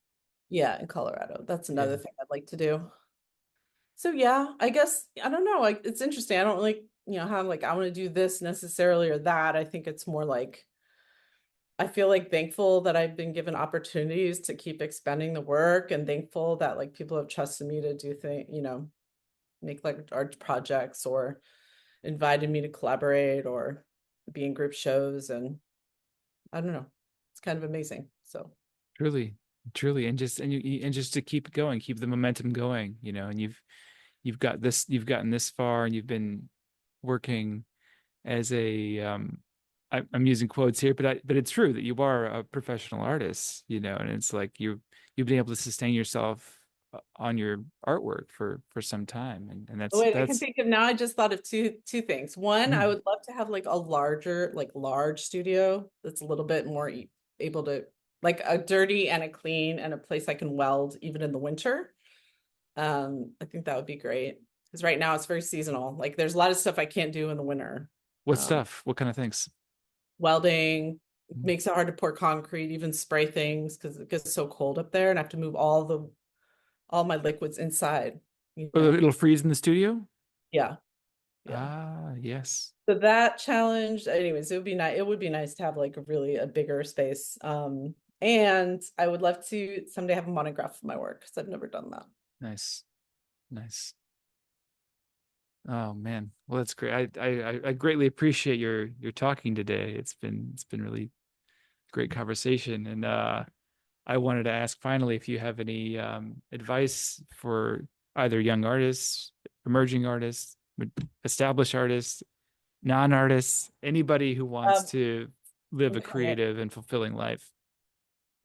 Yeah, in Colorado. That's Yeah. another thing I'd like to do. So yeah, I guess I don't know. Like, it's interesting. I don't really, have like I want to do this necessarily or that. I think it's more like I feel like thankful that I've been given opportunities to keep expanding the work, and thankful that like people have trusted me to do things, make like art projects, or invited me to collaborate, or be in group shows, and I don't know. It's kind of amazing. So Truly, truly, and just to keep it going, keep the momentum going, and you've gotten this far, and you've been working as a I'm using quotes here, but it's true that you are a professional artist, and it's like you've been able to sustain yourself on your artwork for some time, and oh, wait, I can that's think of now. I just thought of two things. One, I mm, would love to have like a larger, like large studio that's a little bit more able to, like a dirty and a clean, and a place I can weld even in the winter. I think that would be great because right now it's very seasonal. Like there's a lot of stuff I can't do in the winter. what Um, stuff, what kind of things. Welding Mm. makes it hard to pour concrete, even spray things because it gets so cold up there, and I have to move all my liquids inside, you Oh, know. it'll freeze in the studio. Yeah, yeah. Ah, yes. So that challenge, anyways, it would be nice. It would be nice to have like a bigger space. And I would love to someday have a monograph of my work because I've never done that. Nice. Nice. Oh man. Well, that's great. I greatly appreciate your talking today. It's been really great conversation. And I wanted to ask finally if you have any advice for either young artists, emerging artists, established artists, non-artists, anybody who wants Um, to live a okay. creative and fulfilling life.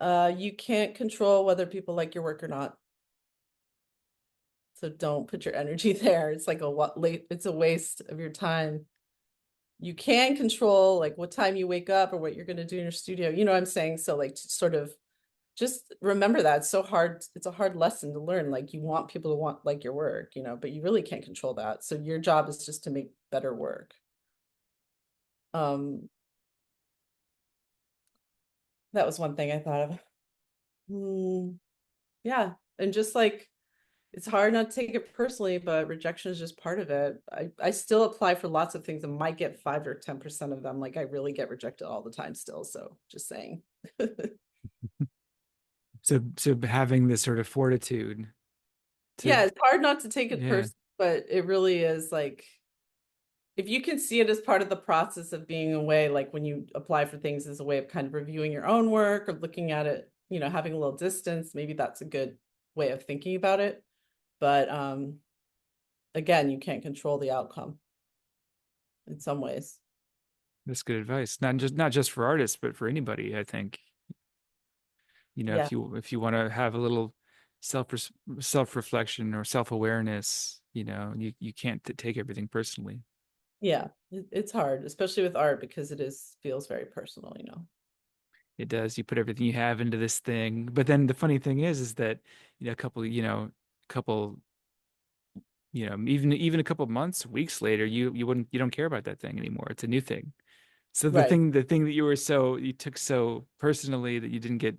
You can't control whether people like your work or not. So don't put your energy there. It's like it's a waste of your time. You can control like what time you wake up or what you're going to do in your studio. You know what I'm saying? So like to sort of just remember that it's so hard. It's a hard lesson to learn. Like you want people to want like your work, you know, but you really can't control that. So your job is just to make better work. Um, that was one thing I thought of. Yeah. And just like it's hard not to take it personally, but rejection is just part of it. I still apply for lots of things and might get 5 or 10% of them. Like I really get rejected all the time still. So just saying. So having this sort of fortitude to Yeah, it's hard not to take it yeah, personally, but it really is like if you can see it as part of the process of being away, like when you apply for things as a way of kind of reviewing your own work or looking at it, you know, having a little distance, maybe that's a good way of thinking about it. But again, you can't control the outcome in some ways. that's good advice. Not just for artists, but for anybody, I think. Yeah. If you want to have a little self self-reflection or self-awareness, you can't take everything personally. Yeah, it's hard, especially with art because it is feels very personal, you know. It does. You put everything you have into this thing. But then the funny thing is that, a couple, even a couple months, weeks later, you don't care about that thing anymore. It's a new thing. So the Right, thing that you took so personally that you didn't get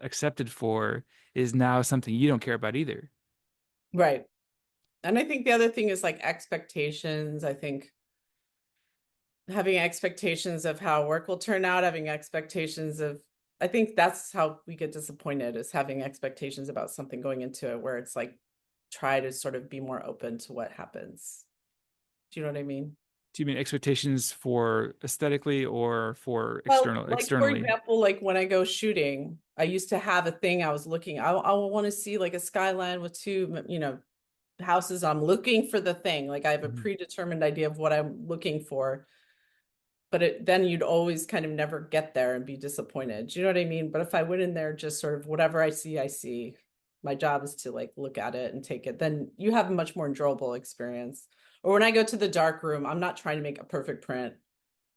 accepted for is now something you don't care about either. right. And I think the other thing is like expectations. I think having expectations of how work will turn out, having expectations of I think that's how we get disappointed is having expectations about something going into it where it's like try to sort of be more open to what happens. Do you know what I mean? Do you mean expectations for aesthetically or for Well, like for externally? example, like when I go shooting, I used to have a thing I was looking. I want to see like a skyline with two, you know, houses. I'm looking for the thing. Like I have a Mhm. predetermined idea of what I'm looking for, but then you'd always kind of never get there and be disappointed. Do you know what I mean? But if I went in there just sort of whatever I see, I see. My job is to like look at it and take it. Then you have a much more enjoyable experience. Or when I go to the dark room, I'm not trying to make a perfect print.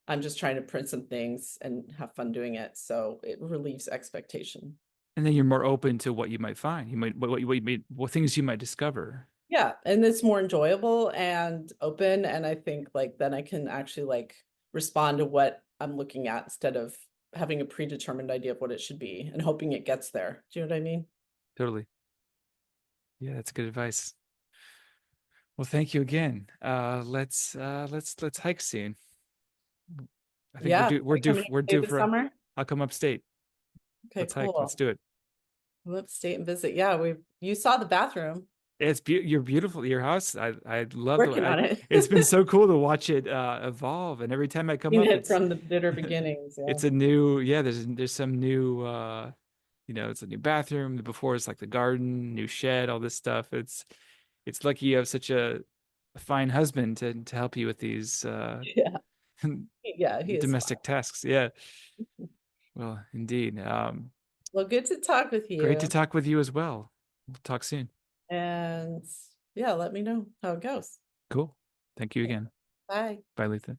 I'm just trying to print some things and have fun doing it. So it relieves expectation. And then you're more open to what you might find. What things you might discover. Yeah, and it's more enjoyable and open. And I think like then I can actually like respond to what I'm looking at instead of having a predetermined idea of what it should be and hoping it gets there. Do you know what I mean? Totally. Yeah, that's good advice. Well, thank you again. Let's hike soon. I think Yeah. Are you coming to we're stay due this for a summer? I'll come upstate. Okay, Let's hike. Let's cool. do it. We'll upstate and visit. Yeah, you saw the bathroom. You're beautiful. Your house. I love the way Working on it. it's been so cool to watch it evolve. And every time I come Seen up, it from the bitter beginnings. Yeah. it's a new, yeah, there's some new it's a new bathroom. Before it's like the garden, new shed, all this stuff. It's lucky you have such a fine husband to help you with these Yeah. Yeah, he is fun. domestic tasks. Yeah. Well, indeed. Well, good to talk with Great to you. talk with you as well. We'll talk soon. And yeah, let me know how it goes. Cool. Thank you again. Bye. Bye, Letha.